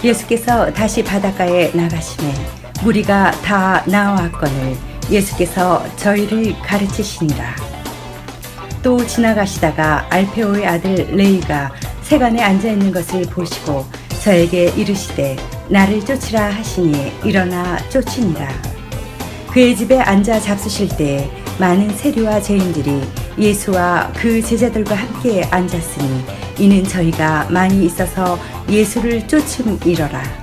예수께서 다시 바닷가에 나가시매 무리가 다 나와왔거늘 예수께서 저희를 가르치시니라. 또 지나가시다가 알페오의 아들 레위가 세간에 앉아있는 것을 보시고 저에게 이르시되 나를 쫓으라 하시니 일어나 쫓으니라. 그의 집에 앉아 잡수실 때에 많은 세리와 죄인들이 예수와 그 제자들과 함께 앉았으니 이는 저희가 많이 있어서 예수를 쫓음이러라.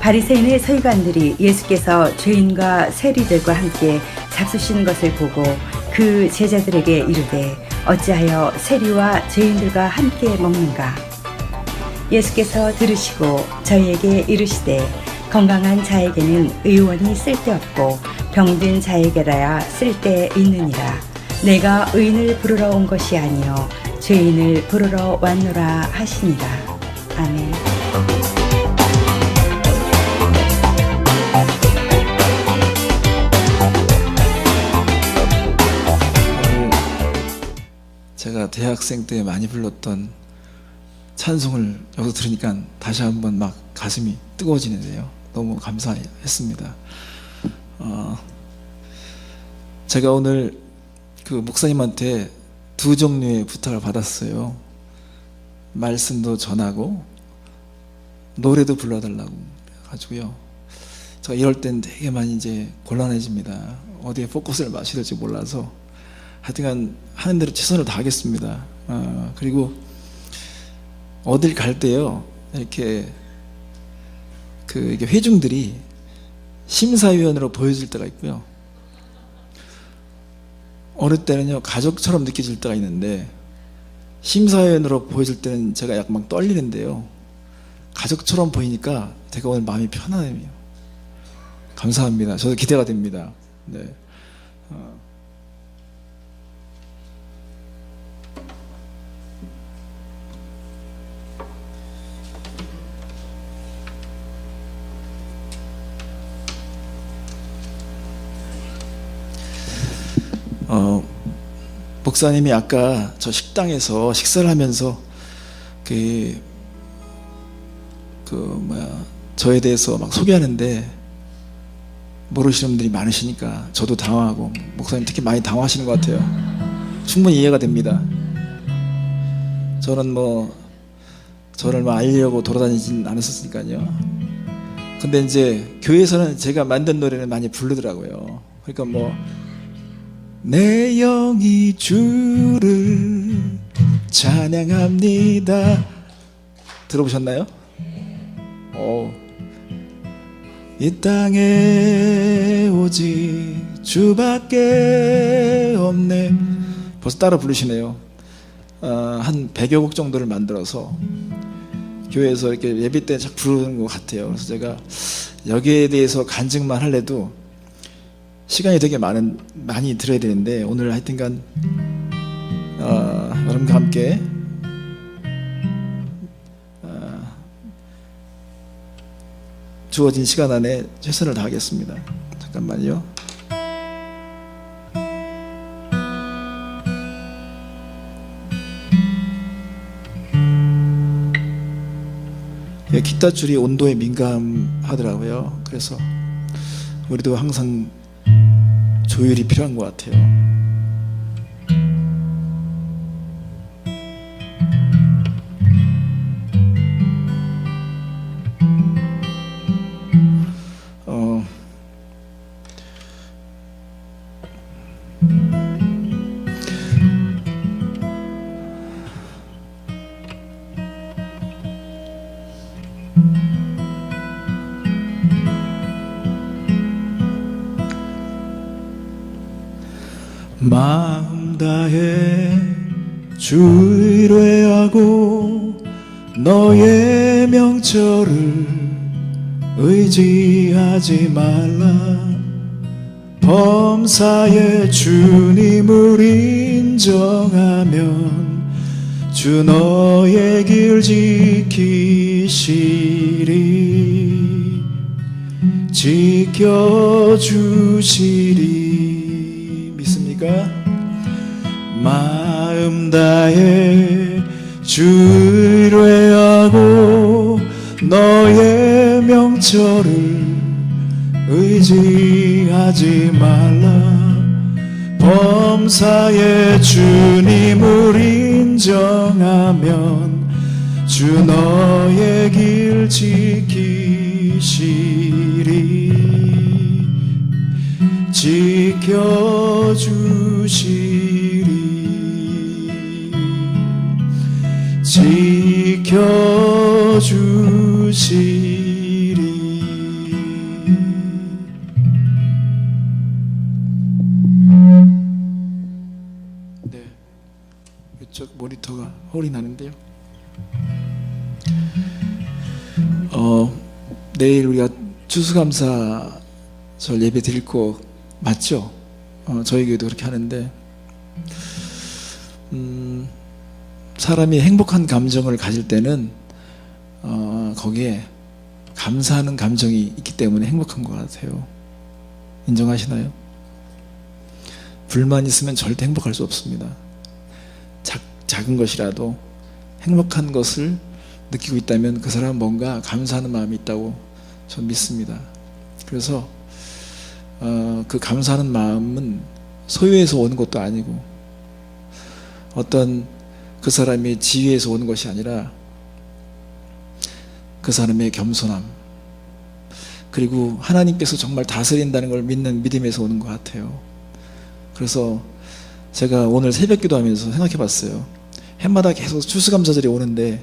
바리새인의 서기관들이 예수께서 죄인과 세리들과 함께 잡수시는 것을 보고 그 제자들에게 이르되 어찌하여 세리와 죄인들과 함께 먹는가? 예수께서 들으시고 저희에게 이르시되 건강한 자에게는 의원이 쓸데없고 병든 자에게라야 쓸데있느니라. 내가 의인을 부르러 온 것이 아니요 죄인을 부르러 왔노라 하시니라. 아멘. 제가 대학생 때 많이 불렀던 찬송을 여기서 들으니까 다시 한번 막 가슴이 뜨거워지는데요. 너무 감사했습니다. 제가 오늘 그 목사님한테 두 종류의 부탁을 받았어요. 말씀도 전하고 노래도 불러달라고 해가지고요. 제가 이럴 땐 되게 많이 이제 곤란해집니다. 어디에 포커스를 맞춰야 될지 몰라서 하여튼간 하는 대로 최선을 다하겠습니다. 그리고 어딜 갈 때요, 이렇게 이게 회중들이 심사위원으로 보여질 때가 있고요. 어느 때는요 가족처럼 느껴질 때가 있는데 심사위원으로 보여질 때는 제가 약간 막 떨리는데요. 가족처럼 보이니까 제가 오늘 마음이 편안해요. 감사합니다. 저도 기대가 됩니다. 네. 목사님이 아까 저 식당에서 식사를 하면서 저에 대해서 막 소개하는데 모르시는 분들이 많으시니까 저도 당황하고 목사님 특히 많이 당황하시는 것 같아요. 충분히 이해가 됩니다. 저는 저를 알리려고 돌아다니진 않았었으니까요. 근데 이제 교회에서는 제가 만든 노래를 많이 부르더라고요. 그러니까 내 영이 주를 찬양합니다. 들어보셨나요? 이 땅에 오직 주밖에 없네. 벌써 따라 부르시네요. 한 100여 곡 정도를 만들어서 교회에서 이렇게 예배 때 쫙 부르는 것 같아요. 그래서 제가 여기에 대해서 간증만 할래도 시간이 되게 많이 들어야 되는데 오늘 하여튼간 여러분과 함께 주어진 시간 안에 최선을 다하겠습니다. 잠깐만요. 기타 줄이 온도에 민감하더라고요. 그래서 우리도 항상 조율이 필요한 것 같아요. 마음 다해 주를 의뢰하고 너의 명철을 의지하지 말라. 범사에 주님을 인정하면 주 너의 길 지키시리, 지켜주시리. 믿습니까? 마음 다해 주를 의뢰하고 너의 저를 의지하지 말라. 범사의 주님을 인정하면 주 너의 길 지키시리. 지켜주시리. 지켜주시리. 네, 이쪽 모니터가 홀이 나는데요. 내일 우리가 추수감사절 예배 드릴 거 맞죠? 저희 교회도 그렇게 하는데, 사람이 행복한 감정을 가질 때는 거기에 감사하는 감정이 있기 때문에 행복한 것 같아요. 인정하시나요? 불만 있으면 절대 행복할 수 없습니다. 작은 것이라도 행복한 것을 느끼고 있다면 그 사람은 뭔가 감사하는 마음이 있다고 저는 믿습니다. 그래서 그 감사하는 마음은 소유에서 오는 것도 아니고 어떤 그 사람의 지위에서 오는 것이 아니라 그 사람의 겸손함, 그리고 하나님께서 정말 다스린다는 걸 믿는 믿음에서 오는 것 같아요. 그래서 제가 오늘 새벽 기도하면서 생각해 봤어요. 해마다 계속 추수감사절이 오는데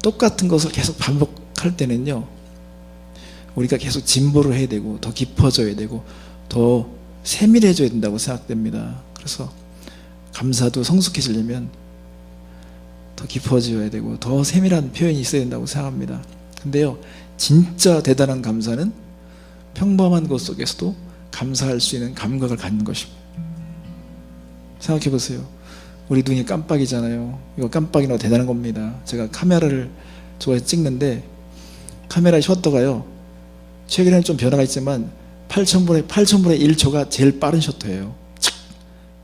똑같은 것을 계속 반복할 때는요, 우리가 계속 진보를 해야 되고 더 깊어져야 되고 더 세밀해져야 된다고 생각됩니다. 그래서 감사도 성숙해지려면 더 깊어져야 되고 더 세밀한 표현이 있어야 된다고 생각합니다. 근데요, 진짜 대단한 감사는 평범한 것 속에서도 감사할 수 있는 감각을 갖는 것입니다. 생각해 보세요. 우리 눈이 깜빡이잖아요. 이거 깜빡이는 대단한 겁니다. 제가 카메라를 좋아해서 찍는데 카메라 셔터가요, 최근에는 좀 변화가 있지만 8,000분의 1초가 제일 빠른 셔터예요.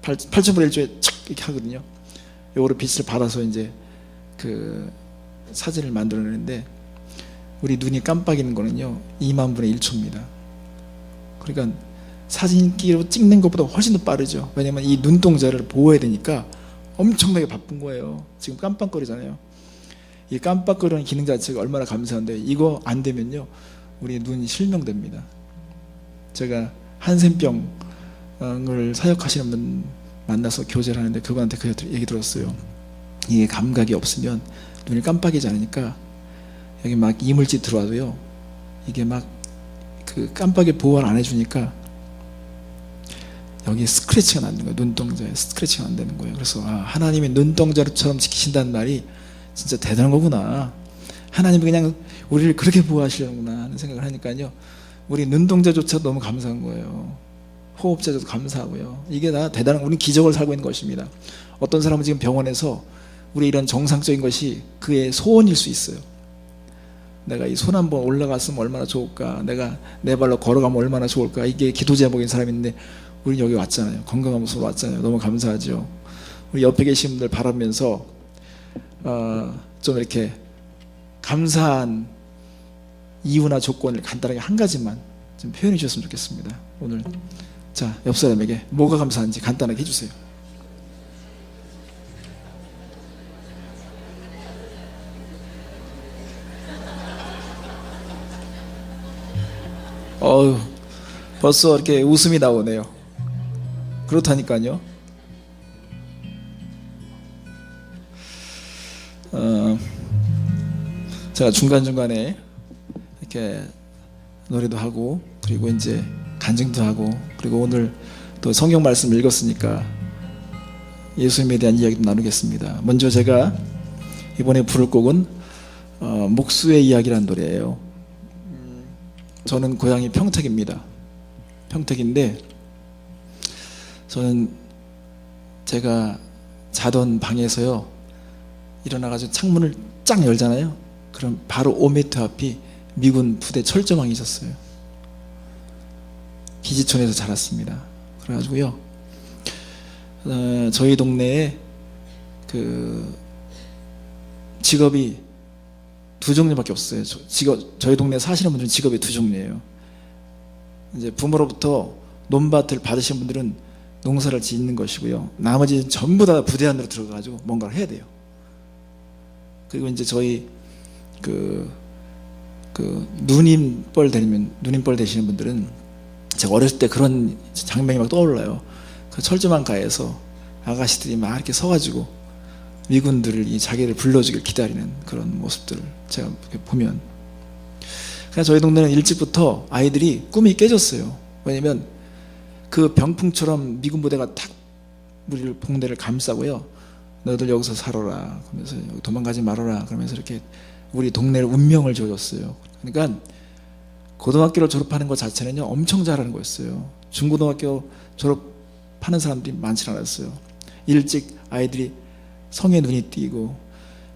8,000분의 1초에 착 이렇게 하거든요. 요거로 빛을 받아서 이제 그 사진을 만들어내는데, 우리 눈이 깜빡이는 거는요 2만 분의 1초입니다. 그러니까 사진기로 찍는 것보다 훨씬 더 빠르죠. 왜냐면 이 눈동자를 보호해야 되니까 엄청나게 바쁜 거예요. 지금 깜빡거리잖아요. 이 깜빡거리는 기능 자체가 얼마나 감사한데, 이거 안 되면요 우리 눈이 실명됩니다. 제가 한센병을 사역하시는 분 만나서 교제를 하는데 그분한테 그 얘기 들었어요. 이게 감각이 없으면 눈이 깜빡이지 않으니까 여기 막 이물질 들어와도요, 이게 막 그 깜빡이 보호를 안 해주니까 여기 스크래치가 안 되는 거예요. 눈동자에 스크래치가 안 되는 거예요. 그래서 하나님이 눈동자처럼 지키신다는 말이 진짜 대단한 거구나. 하나님이 그냥 우리를 그렇게 보호하시려는구나 하는 생각을 하니까요, 우리 눈동자조차 너무 감사한 거예요. 호흡자도 감사하고요. 이게 다 대단한, 우리는 기적을 살고 있는 것입니다. 어떤 사람은 지금 병원에서 우리 이런 정상적인 것이 그의 소원일 수 있어요. 내가 이 손 한번 올라갔으면 얼마나 좋을까, 내가 내 발로 걸어가면 얼마나 좋을까, 이게 기도 제목인 사람이 있는데 우리는 여기 왔잖아요. 건강한 모습으로 왔잖아요. 너무 감사하죠. 우리 옆에 계신 분들 바라면서 좀 이렇게 감사한 이유나 조건을 간단하게 한 가지만 좀 표현해 주셨으면 좋겠습니다. 오늘 자, 옆 사람에게 뭐가 감사한지 간단하게 해주세요. 벌써 이렇게 웃음이 나오네요. 그렇다니까요. 제가 중간중간에 이렇게 노래도 하고, 그리고 이제 간증도 하고, 그리고 오늘 또 성경 말씀 읽었으니까 예수님에 대한 이야기도 나누겠습니다. 먼저 제가 이번에 부를 곡은 목수의 이야기라는 노래예요. 저는 고향이 평택입니다. 평택인데, 저는 제가 자던 방에서요, 일어나가지고 창문을 쫙 열잖아요. 그럼 바로 5m 앞이 미군 부대 철조망이 있었어요. 기지촌에서 자랐습니다. 그래가지고요, 저희 동네에 그 직업이 두 종류밖에 없어요. 저희 동네에 사시는 분들은 직업이 두 종류예요. 이제 부모로부터 논밭을 받으신 분들은 농사를 짓는 것이고요. 나머지는 전부 다 부대 안으로 들어가가지고 뭔가를 해야 돼요. 그리고 이제 저희 누님뻘 되시는 분들은 제가 어렸을 때 그런 장면이 막 떠올라요. 그 철조망가에서 아가씨들이 막 이렇게 서가지고 미군들을 자기를 불러주길 기다리는 그런 모습들을 제가 이렇게 보면, 그냥 저희 동네는 일찍부터 아이들이 꿈이 깨졌어요. 왜냐면 그 병풍처럼 미군 부대가 탁 우리를 봉대를 감싸고요. 너희들 여기서 살아라 그러면서 도망가지 말아라 그러면서 이렇게 우리 동네를 운명을 지어줬어요. 그러니까 고등학교를 졸업하는 것 자체는요 엄청 잘하는 거였어요. 중고등학교 졸업하는 사람들이 많지 않았어요. 일찍 아이들이 성에 눈이 띄고,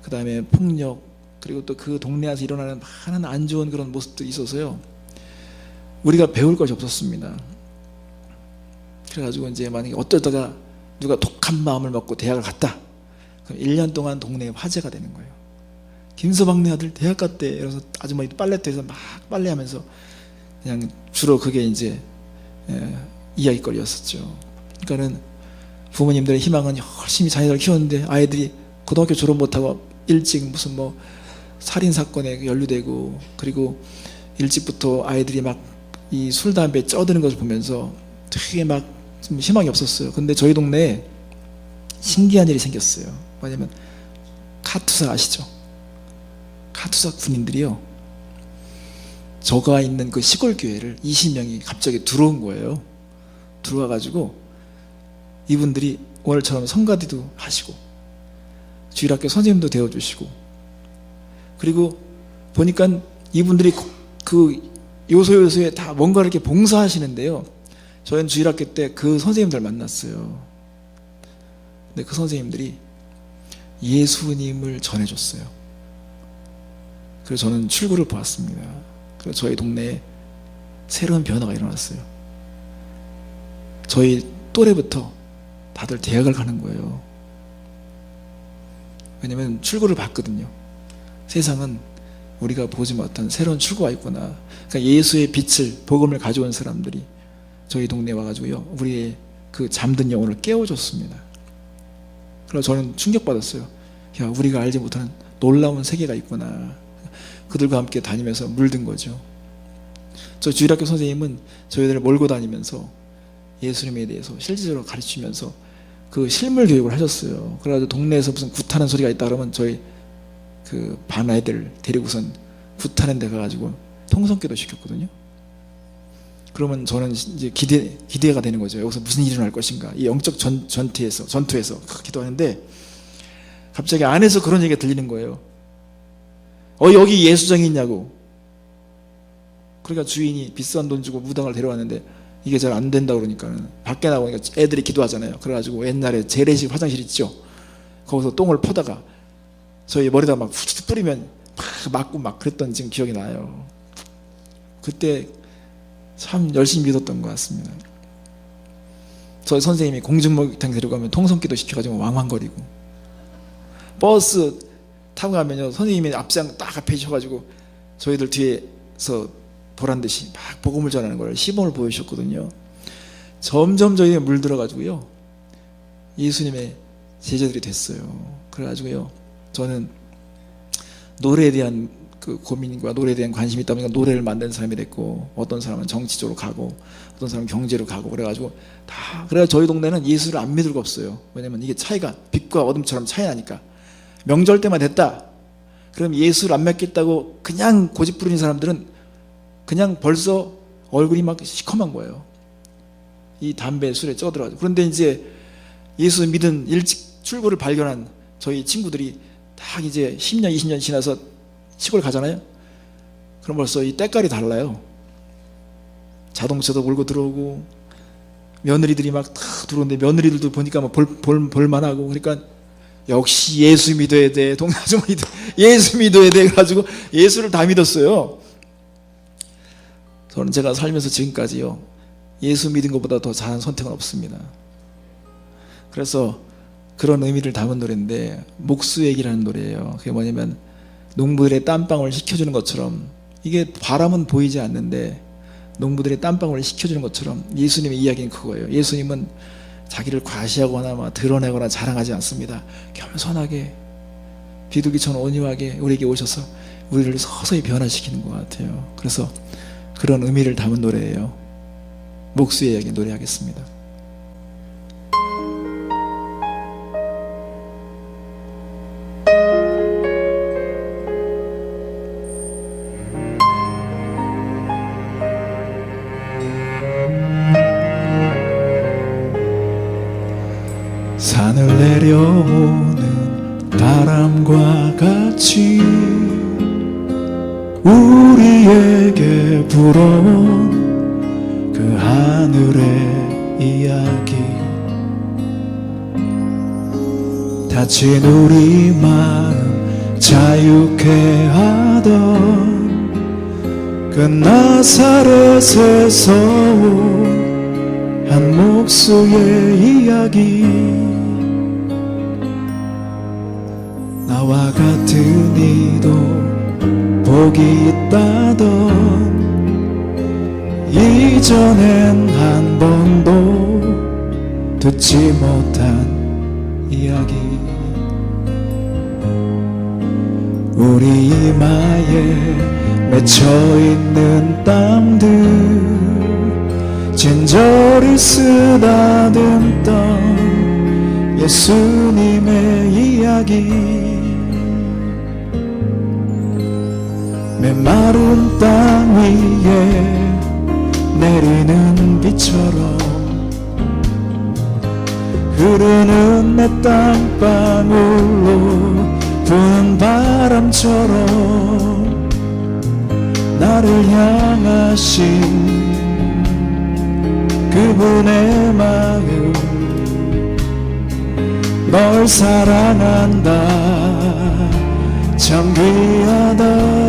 그 다음에 폭력, 그리고 또 그 동네에서 일어나는 많은 안 좋은 그런 모습들이 있어서요 우리가 배울 것이 없었습니다. 그래가지고 이제 만약에 어쩌다가 누가 독한 마음을 먹고 대학을 갔다, 그럼 1년 동안 동네에 화제가 되는 거예요. 김서방네 아들 대학 갔대. 그래서 아주머니 빨래터에서 막 빨래하면서 그냥 주로 그게 이제 이야기거리였었죠. 그러니까는 부모님들의 희망은 열심히 자녀를 키웠는데 아이들이 고등학교 졸업 못하고 일찍 무슨 뭐 살인사건에 연루되고, 그리고 일찍부터 아이들이 막 이 술 담배 쪄드는 것을 보면서 되게 막 좀 희망이 없었어요. 근데 저희 동네에 신기한 일이 생겼어요. 뭐냐면 카투사 아시죠? 카투사 군인들이요 저가 있는 그 시골 교회를 20명이 갑자기 들어온 거예요. 들어와가지고 이분들이 오늘처럼 성가대도 하시고 주일학교 선생님도 되어주시고, 그리고 보니까 이분들이 그 요소요소에 다 뭔가를 이렇게 봉사하시는데요, 저희는 주일학교 때 그 선생님들 만났어요. 근데 그 선생님들이 예수님을 전해줬어요. 그래서 저는 출구를 보았습니다. 그래서 저희 동네에 새로운 변화가 일어났어요. 저희 또래부터 다들 대학을 가는 거예요. 왜냐면 출구를 봤거든요. 세상은 우리가 보지 못한 새로운 출구가 있구나. 그러니까 예수의 빛을, 복음을 가져온 사람들이 저희 동네에 와가지고요 우리의 그 잠든 영혼을 깨워줬습니다. 그래서 저는 충격받았어요. 야, 우리가 알지 못하는 놀라운 세계가 있구나. 그들과 함께 다니면서 물든 거죠. 저 주일학교 선생님은 저희들을 몰고 다니면서 예수님에 대해서 실질적으로 가르치면서 그 실물 교육을 하셨어요. 그래가지고 동네에서 무슨 굿하는 소리가 있다 그러면 저희 그 반 아이들 데리고선 굿하는 데 가가지고 통성기도 시켰거든요. 그러면 저는 이제 기대가 되는 거죠. 여기서 무슨 일이 일어날 것인가. 이 영적 전투에서 기도하는데 갑자기 안에서 그런 얘기가 들리는 거예요. 여기 예수장이 있냐고. 그러니까 주인이 비싼 돈 주고 무당을 데려왔는데 이게 잘 안 된다고 그러니까 밖에 나오니까 애들이 기도하잖아요. 그래가지고 옛날에 재래식 화장실 있죠. 거기서 똥을 퍼다가 저희 머리다 막 훅 뿌리면 막 맞고 막 그랬던 지금 기억이 나요. 그때 참 열심히 믿었던 것 같습니다. 저희 선생님이 공중목욕탕 데려가면 통성기도 시켜가지고 왕왕거리고, 버스 타고 가면요 선생님이 앞장 딱 앞에 있어가지고 저희들 뒤에서 보란듯이 막 복음을 전하는 걸 시범을 보여주셨거든요. 점점 저희에 물들어가지고요 예수님의 제자들이 됐어요. 그래가지고요 저는 노래에 대한 그 고민과 노래에 대한 관심이 있다 보니까 노래를 만드는 사람이 됐고, 어떤 사람은 정치적으로 가고 어떤 사람은 경제로 가고, 그래가지고 그래서 저희 동네는 예수를 안 믿을 거 없어요. 왜냐면 이게 차이가 빛과 어둠처럼 차이 나니까. 명절 때만 됐다 그럼 예수를 안 믿겠다고 그냥 고집 부리는 사람들은 그냥 벌써 얼굴이 막 시커먼 거예요. 이 담배 술에 쪄들어가지고. 그런데 이제 예수 믿은 일찍 출구를 발견한 저희 친구들이 딱 이제 10년 20년 지나서 시골 가잖아요. 그럼 벌써 이 때깔이 달라요. 자동차도 몰고 들어오고 며느리들이 막 탁 들어오는데 며느리들도 보니까 막 볼만하고, 그러니까 역시 예수 믿어야 돼. 동네 아주머니들 예수 믿어야 돼. 그래가지고 예수를 다 믿었어요. 저는 제가 살면서 지금까지요 예수 믿은 것보다 더 잘한 선택은 없습니다. 그래서 그런 의미를 담은 노래인데 목수얘기라는 노래예요. 그게 뭐냐면 농부들의 땀방울 식혀주는 것처럼, 이게 바람은 보이지 않는데 농부들의 땀방울을 식혀주는 것처럼 예수님의 이야기는 그거예요. 예수님은 자기를 과시하거나 막 드러내거나 자랑하지 않습니다. 겸손하게 비둘기처럼 온유하게 우리에게 오셔서 우리를 서서히 변화시키는 것 같아요. 그래서 그런 의미를 담은 노래예요. 목수의 이야기 노래하겠습니다. 산을 내려오는 바람과 같이 우리에게 불어온 그 하늘의 이야기, 다친 우리 마음 자유케 하던 그 나사렛에서 온 한 목수의 이야기, 나와 같은 이도 복이 있다던 이전엔 한 번도 듣지 못한 이야기, 우리 이마에 맺혀있는 땀들 진저리 쓰다듬던 예수님의 이야기, 메마른 땅 위에 내리는 비처럼 흐르는 내 땀방울로 부는 바람처럼 나를 향하신 그분의 마음, 널 사랑한다 참 귀하다.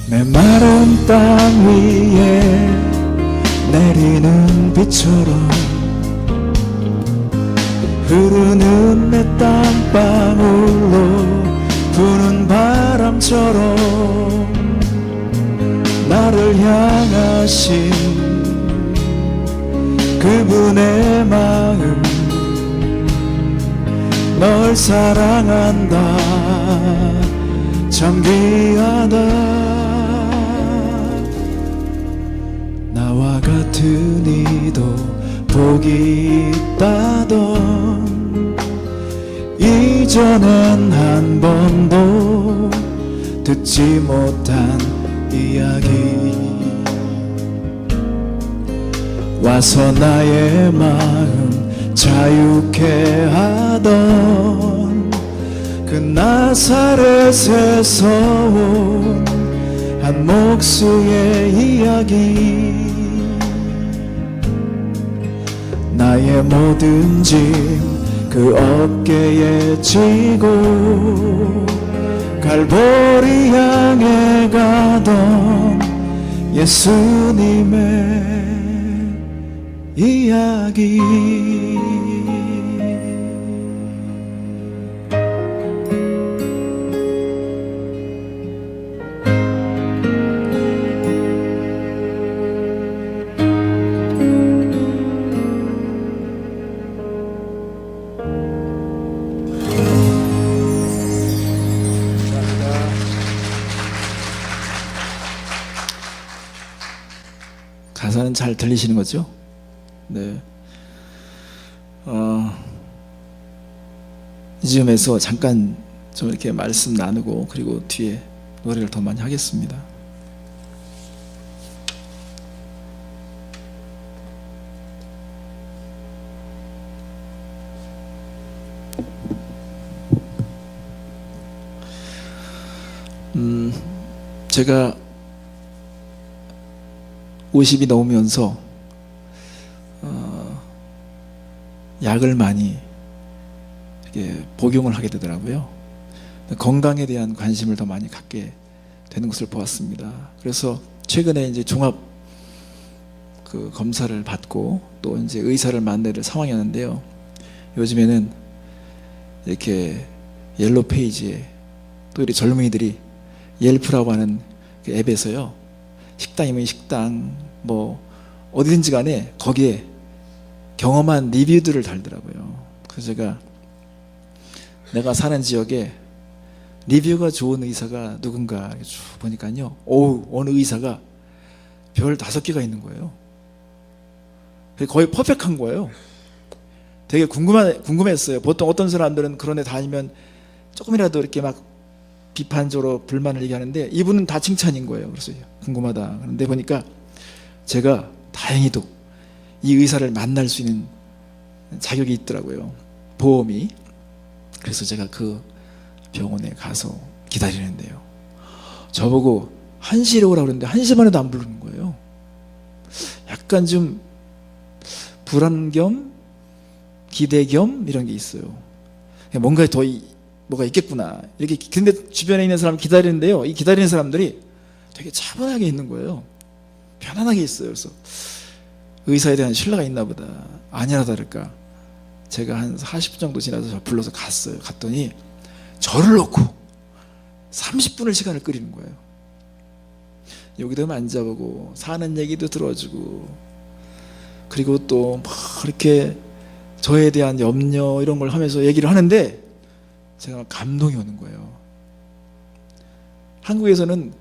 메마른 땅 위에 내리는 비처럼 흐르는 내 땀방울로 부는 바람처럼 나를 향하신 그분의 마음, 널 사랑한다 참 귀하다. 나와 같은 이도 복이 있다던 이전엔 한 번도 듣지 못한 이야기, 와서 나의 마음 자유케 하던 그 나사렛에서 온 한 목수의 이야기, 나의 모든 짐 그 어깨에 지고 갈보리 향해 가던 예수님의 이야기. 가사는 잘 들리시는 거죠? 네. 이쯤에서 잠깐 좀 이렇게 말씀 나누고 그리고 뒤에 노래를 더 많이 하겠습니다. 제가 50이 넘으면서 약을 많이 이렇게 복용을 하게 되더라고요. 건강에 대한 관심을 더 많이 갖게 되는 것을 보았습니다. 그래서 최근에 이제 종합 그 검사를 받고 또 이제 의사를 만나야 될 상황이었는데요. 요즘에는 이렇게 옐로우 페이지에 또 우리 젊은이들이 옐프라고 하는 그 앱에서요, 식당이면 식당 뭐 어디든지 간에 거기에 경험한 리뷰들을 달더라고요. 그래서 제가 내가 사는 지역에 리뷰가 좋은 의사가 누군가 쭉 보니까요, 어느 의사가 별 5개가 있는 거예요. 거의 퍼펙트한 거예요. 되게 궁금했어요. 보통 어떤 사람들은 그런 데 다니면 조금이라도 이렇게 막 비판적으로 불만을 얘기하는데 이분은 다 칭찬인 거예요. 그래서 궁금하다. 그런데 보니까 제가 다행히도 이 의사를 만날 수 있는 자격이 있더라고요. 보험이. 그래서 제가 그 병원에 가서 기다리는데요, 저보고 1시에 오라고 그러는데 1시 반에도 안 부르는 거예요. 약간 좀 불안 겸 기대 겸 이런 게 있어요. 뭔가 더 뭐가 있겠구나 이렇게. 근데 주변에 있는 사람 기다리는데요, 이 기다리는 사람들이 되게 차분하게 있는 거예요. 편안하게 있어요. 그래서 의사에 대한 신뢰가 있나 보다. 아니나 다를까 제가 한 40분 정도 지나서 저 불러서 갔어요. 갔더니 저를 놓고 30분을 시간을 끓이는 거예요. 여기도 앉아보고 사는 얘기도 들어주고, 그리고 또 막 이렇게 저에 대한 염려 이런 걸 하면서 얘기를 하는데 제가 감동이 오는 거예요. 한국에서는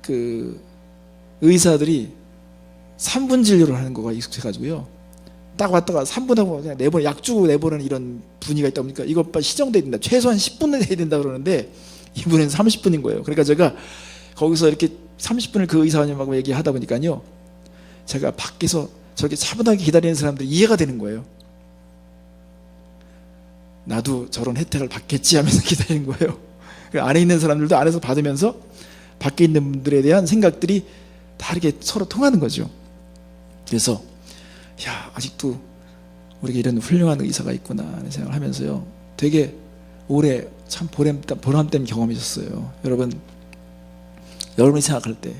그 의사들이 3분 진료를 하는 거가 익숙해가지고요, 딱 왔다가 3분 하고 그냥 내보내, 약 주고 내보내는 이런 분위기가 있다 보니까 이거 빨리 시정돼야 된다, 최소한 10분은 해야 된다 그러는데 이분은 30분인 거예요. 그러니까 제가 거기서 이렇게 30분을 그 의사님하고 얘기하다 보니까요, 제가 밖에서 저렇게 차분하게 기다리는 사람들이 이해가 되는 거예요. 나도 저런 혜택을 받겠지 하면서 기다리는 거예요. 그 안에 있는 사람들도 안에서 받으면서 밖에 있는 분들에 대한 생각들이 다 이렇게 서로 통하는 거죠. 그래서 야, 아직도 우리가 이런 훌륭한 의사가 있구나 하는 생각을 하면서요, 되게 올해 참 보람된 경험이 있었어요. 여러분이 생각할 때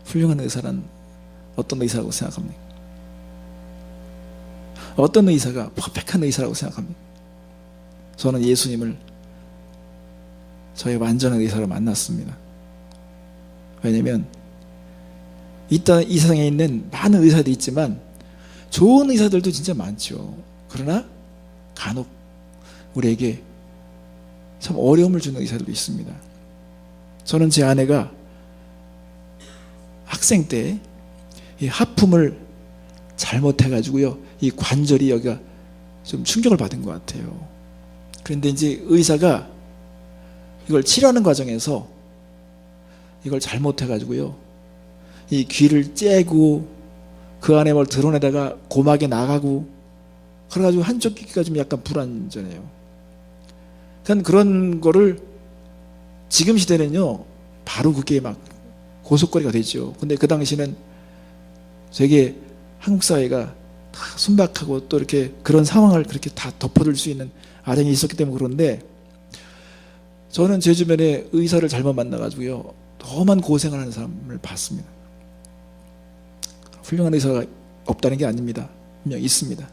훌륭한 의사란 어떤 의사라고 생각합니까? 어떤 의사가 퍼펙트한 의사라고 생각합니까? 저는 예수님을 저의 완전한 의사로 만났습니다. 왜냐하면 이 세상에 있는 많은 의사들이 있지만 좋은 의사들도 진짜 많죠. 그러나 간혹 우리에게 참 어려움을 주는 의사들도 있습니다. 저는 제 아내가 학생 때 이 하품을 잘못해가지고요, 이 관절이 여기가 좀 충격을 받은 것 같아요. 그런데 이제 의사가 이걸 치료하는 과정에서 이걸 잘못해가지고요, 이 귀를 째고 그 안에 뭘 드러내다가 고막이 나가고 그래가지고 한쪽 귀가 좀 약간 불안전해요. 그런 거를 지금 시대는요 바로 그게 막 고속거리가 되죠. 근데 그 당시는 되게 한국 사회가 다 순박하고 또 이렇게 그런 상황을 그렇게 다 덮어둘 수 있는 아량이 있었기 때문에 그런데, 저는 제 주변에 의사를 잘못 만나가지고요 너만 고생을 하는 사람을 봤습니다. 훌륭한 의사가 없다는 게 아닙니다. 분명 있습니다.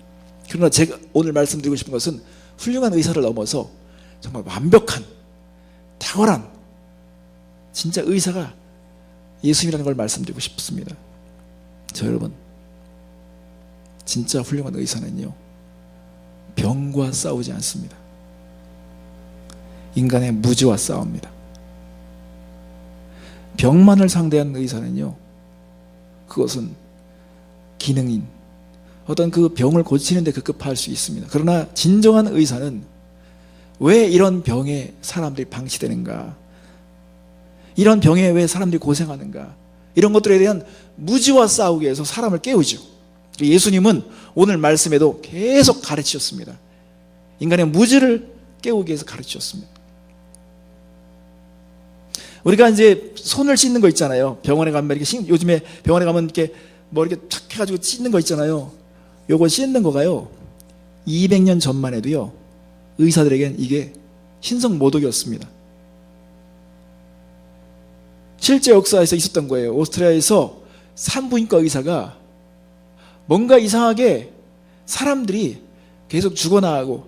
그러나 제가 오늘 말씀드리고 싶은 것은 훌륭한 의사를 넘어서 정말 완벽한 탁월한 진짜 의사가 예수님이라는 걸 말씀드리고 싶습니다. 저 여러분, 진짜 훌륭한 의사는요 병과 싸우지 않습니다. 인간의 무지와 싸웁니다. 병만을 상대하는 의사는요, 그것은 기능인 어떤 그 병을 고치는 데 급급할 수 있습니다. 그러나 진정한 의사는 왜 이런 병에 사람들이 방치되는가, 이런 병에 왜 사람들이 고생하는가, 이런 것들에 대한 무지와 싸우기 위해서 사람을 깨우죠. 예수님은 오늘 말씀에도 계속 가르치셨습니다. 인간의 무지를 깨우기 위해서 가르치셨습니다. 우리가 이제 손을 씻는 거 있잖아요. 병원에 가면 이렇게 요즘에 병원에 가면 이렇게 뭐 이렇게 착 해가지고 씻는 거 있잖아요. 요거 씻는 거가요, 200년 전만 해도요, 의사들에겐 이게 신성 모독이었습니다. 실제 역사에서 있었던 거예요. 오스트리아에서 산부인과 의사가 뭔가 이상하게 사람들이 계속 죽어나가고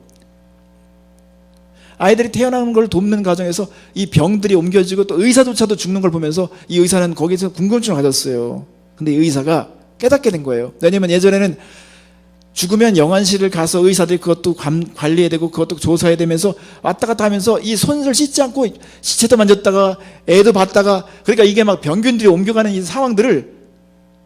아이들이 태어나는 걸 돕는 과정에서 이 병들이 옮겨지고 또 의사조차도 죽는 걸 보면서 이 의사는 거기서 궁금증을 가졌어요. 근데 이 의사가 깨닫게 된 거예요. 왜냐면 예전에는 죽으면 영안실을 가서 의사들이 그것도 관리해야 되고 그것도 조사해야 되면서 왔다 갔다 하면서 이 손을 씻지 않고 시체도 만졌다가 애도 봤다가, 그러니까 이게 막 병균들이 옮겨가는 이 상황들을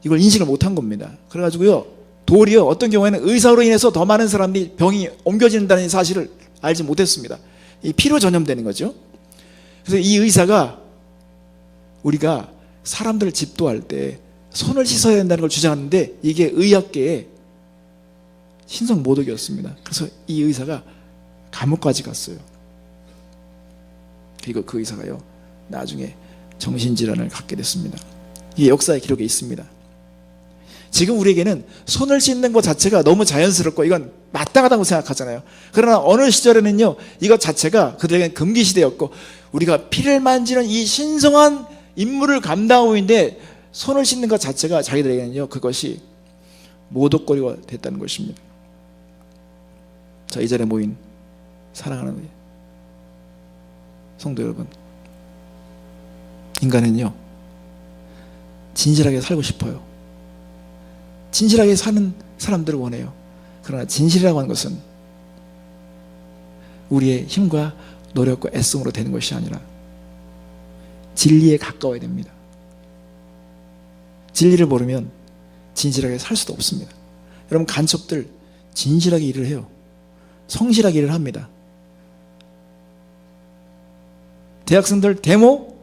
이걸 인식을 못한 겁니다. 그래가지고요, 도리어 어떤 경우에는 의사로 인해서 더 많은 사람들이 병이 옮겨진다는 사실을 알지 못했습니다. 이 피로 전염되는 거죠. 그래서 이 의사가 우리가 사람들을 집도할 때 손을 씻어야 된다는 걸 주장하는데 이게 의학계의 신성 모독이었습니다. 그래서 이 의사가 감옥까지 갔어요. 그리고 그 의사가요, 나중에 정신질환을 갖게 됐습니다. 이게 역사의 기록에 있습니다. 지금 우리에게는 손을 씻는 것 자체가 너무 자연스럽고 이건 마땅하다고 생각하잖아요. 그러나 어느 시절에는요, 이것 자체가 그들에게는 금기시대였고, 우리가 피를 만지는 이 신성한 임무를 감당하고 있는데 손을 씻는 것 자체가 자기들에게는요, 그것이 모독거리가 됐다는 것입니다. 자, 이 자리에 모인 사랑하는 성도 여러분, 인간은요, 진실하게 살고 싶어요. 진실하게 사는 사람들을 원해요. 그러나 진실이라고 하는 것은 우리의 힘과 노력과 애씀으로 되는 것이 아니라 진리에 가까워야 됩니다. 진리를 모르면 진실하게 살 수도 없습니다. 여러분, 간첩들 진실하게 일을 해요. 성실하게 일을 합니다. 대학생들 데모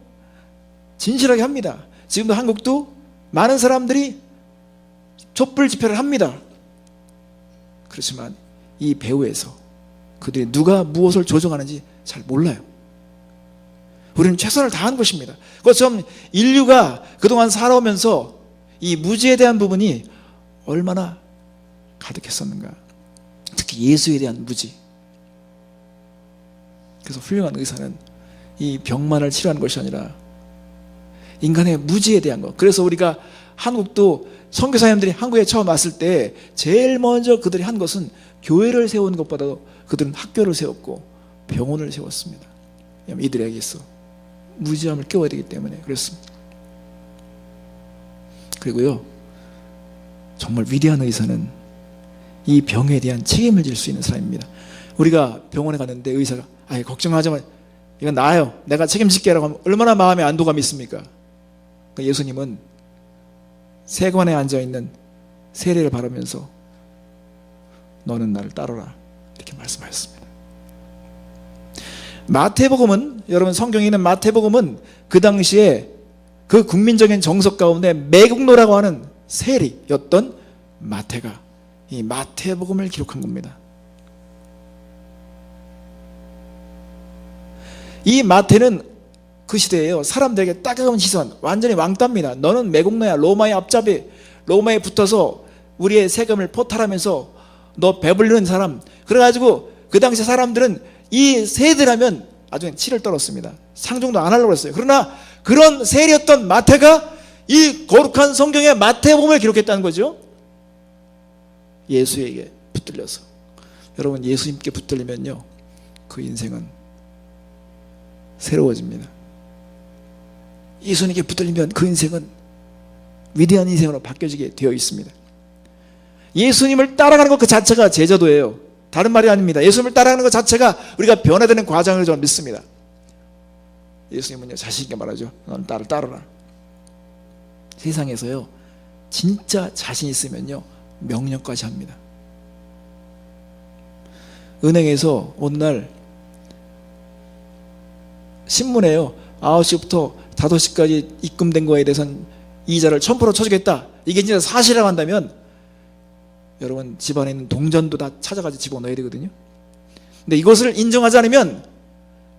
진실하게 합니다. 지금도 한국도 많은 사람들이 촛불 집회를 합니다. 그렇지만 이 배후에서 그들이 누가 무엇을 조종하는지 잘 몰라요. 우리는 최선을 다한 것입니다. 그것처럼 인류가 그동안 살아오면서 이 무지에 대한 부분이 얼마나 가득했었는가. 특히 예수에 대한 무지. 그래서 훌륭한 의사는 이 병만을 치료하는 것이 아니라 인간의 무지에 대한 것. 그래서 우리가 한국도 선교사님들이 한국에 처음 왔을 때 제일 먼저 그들이 한 것은 교회를 세우는 것보다도 그들은 학교를 세웠고 병원을 세웠습니다. 이들에게서 무지함을 깨워야 되기 때문에 그렇습니다. 그리고요, 정말 위대한 의사는 이 병에 대한 책임을 질 수 있는 사람입니다. 우리가 병원에 갔는데 의사가 걱정하지 마, 이건 나아요, 내가 책임질게라고 하면 얼마나 마음에 안도감이 있습니까? 예수님은 세관에 앉아있는 세례를 바르면서 너는 나를 따르라 이렇게 말씀하셨습니다. 마태복음은, 여러분 성경에 있는 마태복음은 그 당시에 그 국민적인 정석 가운데 매국노라고 하는 세리였던 마태가 이 마태복음을 기록한 겁니다. 이 마태는 그 시대에요, 사람들에게 따가운 시선, 완전히 왕따입니다. 너는 매국노야, 로마의 앞잡이, 로마에 붙어서 우리의 세금을 포탈하면서 너 배불리는 사람. 그래가지고 그 당시 사람들은 이 세대라면 아주 치를 떨었습니다. 상종도 안 하려고 했어요. 그러나 그런 세리였던 마태가 이 거룩한 성경에 마태복음을 기록했다는 거죠. 예수에게 붙들려서. 여러분, 예수님께 붙들리면요, 그 인생은 새로워집니다. 예수님께 붙들리면 그 인생은 위대한 인생으로 바뀌어지게 되어 있습니다. 예수님을 따라가는 것 그 자체가 제자도예요. 다른 말이 아닙니다. 예수님을 따라가는 것 자체가 우리가 변화되는 과정을 저는 믿습니다. 예수님은요, 자신 있게 말하죠. 넌 나를 따르라. 세상에서요, 진짜 자신 있으면요, 명령까지 합니다. 은행에서 어느 날 신문에요, 9시부터 5시까지 입금된 거에 대해서는 이자를 1000% 쳐주겠다, 이게 진짜 사실이라고 한다면 여러분 집안에 있는 동전도 다 찾아가지고 집어넣어야 되거든요. 근데 이것을 인정하지 않으면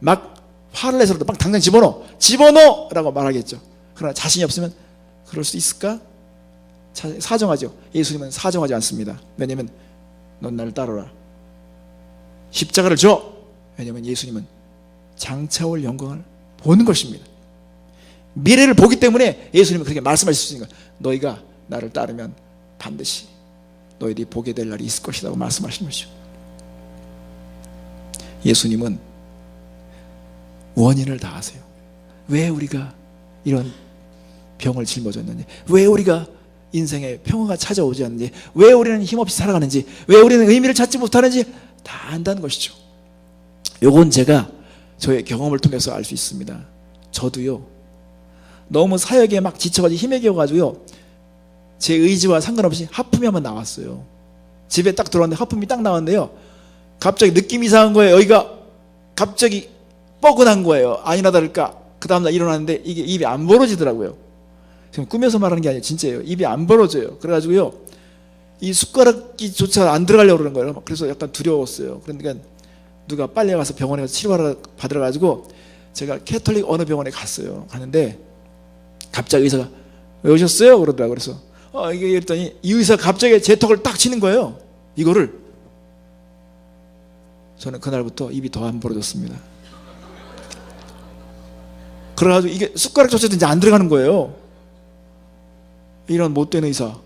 막 화를 내서라도 막 당장 집어넣어 라고 말하겠죠. 그러나 자신이 없으면 그럴 수 있을까? 사정하죠. 예수님은 사정하지 않습니다. 왜냐하면 넌 나를 따르라, 십자가를 줘. 왜냐하면 예수님은 장차올 영광을 보는 것입니다. 미래를 보기 때문에 예수님은 그렇게 말씀하실 수 있는 거예요. 너희가 나를 따르면 반드시 너희들이 보게 될 날이 있을 것이라고 말씀하시는 것이죠. 예수님은 원인을 다 아세요. 왜 우리가 이런 병을 짊어졌는지, 왜 우리가 인생에 평화가 찾아오지 않는지, 왜 우리는 힘없이 살아가는지, 왜 우리는 의미를 찾지 못하는지 다 안다는 것이죠. 요건 제가 저의 경험을 통해서 알 수 있습니다. 저도요, 너무 사역에 막 지쳐가지고 힘에 겨워가지고요, 제 의지와 상관없이 하품이 한번 나왔어요. 집에 딱 들어왔는데 하품이 딱 나왔는데요, 갑자기 느낌이 이상한 거예요. 여기가 갑자기 뻐근한 거예요. 아니나 다를까 그 다음날 일어났는데 이게 입이 안 벌어지더라고요. 지금 꾸며서 말하는 게 아니에요. 진짜예요. 입이 안 벌어져요. 그래가지고요, 이 숟가락이조차 안 들어가려고 그러는 거예요. 그래서 약간 두려웠어요. 그러니까 누가 빨리 가서 병원에 가서 치료를 받으러 가지고 제가 캐톨릭 어느 병원에 갔어요. 가는데 갑자기 의사가 왜 오셨어요? 그러더라고요. 그래서 이게 이랬더니 이 의사가 갑자기 제 턱을 딱 치는 거예요. 이거를. 저는 그날부터 입이 더 안 벌어졌습니다. 그래가지고 이게 숟가락조차도 이제 안 들어가는 거예요. 이런 못된 의사.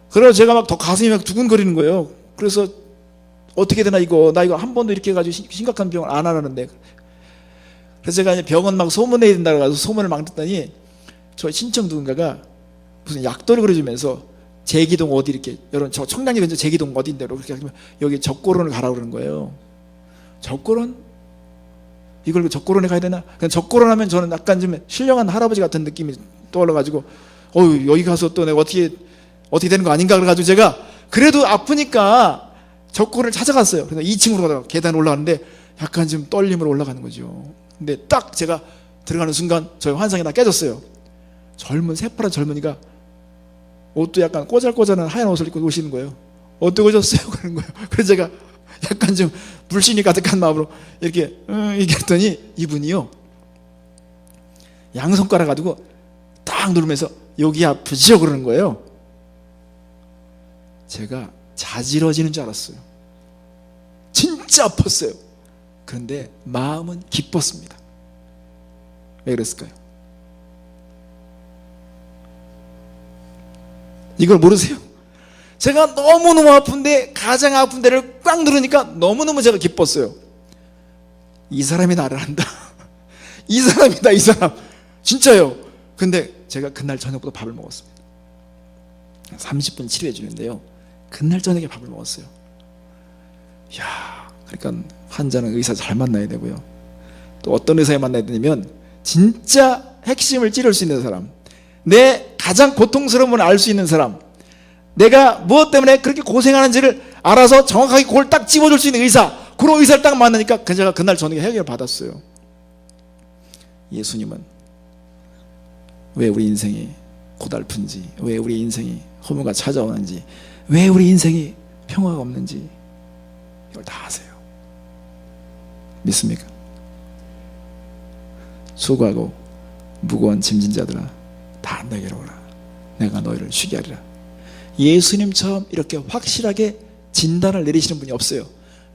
그래서 제가 막 더 가슴이 막 두근거리는 거예요. 그래서 어떻게 되나 나 이거 한 번도 이렇게 해가지고 심각한 병을 안 하라는데. 그래서 제가 이제 병원 막 소문내야 된다고 해서 소문을 막 듣더니 저희 친척 누군가가 무슨 약도를 그려주면서 제기동 어디 이렇게, 여러분 저 청량리 근처 제기동 어디인데 그렇게 하면 여기 적고론을 가라고 그러는 거예요. 적고론? 이걸 적고론에 가야 되나? 그냥 적고론 하면 저는 약간 좀 신령한 할아버지 같은 느낌이 떠올라가지고 여기 가서 또 내가 어떻게 되는 거 아닌가 그래가지고 제가 그래도 아프니까 적고를 찾아갔어요. 그래서 2층으로 가다가 계단 올라가는데 약간 좀 떨림으로 올라가는 거죠. 근데 딱 제가 들어가는 순간 저의 환상이 다 깨졌어요. 새파란 젊은이가 옷도 약간 꼬잘꼬잘한 하얀 옷을 입고 오시는 거예요. 어떻게 오셨어요? 그러는 거예요. 그래서 제가 약간 좀 불신이 가득한 마음으로 이렇게 했더니 이분이요, 양손가락 가지고 딱 누르면서 여기 아프지요? 그러는 거예요. 제가 자지러지는 줄 알았어요. 진짜 아팠어요. 그런데 마음은 기뻤습니다. 왜 그랬을까요? 이걸 모르세요? 제가 너무너무 아픈데 가장 아픈 데를 꽉 누르니까 너무너무 제가 기뻤어요. 이 사람이 나를 안다. 이 사람이다, 이 사람. 진짜요. 근데 제가 그날 저녁부터 밥을 먹었습니다. 30분 치료해 주는데요, 그날 저녁에 밥을 먹었어요. 이야, 그러니까 환자는 의사 잘 만나야 되고요, 또 어떤 의사에 만나야 되냐면 진짜 핵심을 찌를 수 있는 사람, 내 가장 고통스러운 걸 알 수 있는 사람, 내가 무엇 때문에 그렇게 고생하는지를 알아서 정확하게 그걸 딱 집어줄 수 있는 의사, 그런 의사를 딱 만나니까 제가 그날 저녁에 해결을 받았어요. 예수님은 왜 우리 인생이 고달픈지, 왜 우리 인생이 허무가 찾아오는지, 왜 우리 인생이 평화가 없는지 이걸 다 아세요. 믿습니까? 수고하고 무거운 짐진 자들아 다 내게로 오라, 내가 너희를 쉬게 하리라. 예수님처럼 이렇게 확실하게 진단을 내리시는 분이 없어요.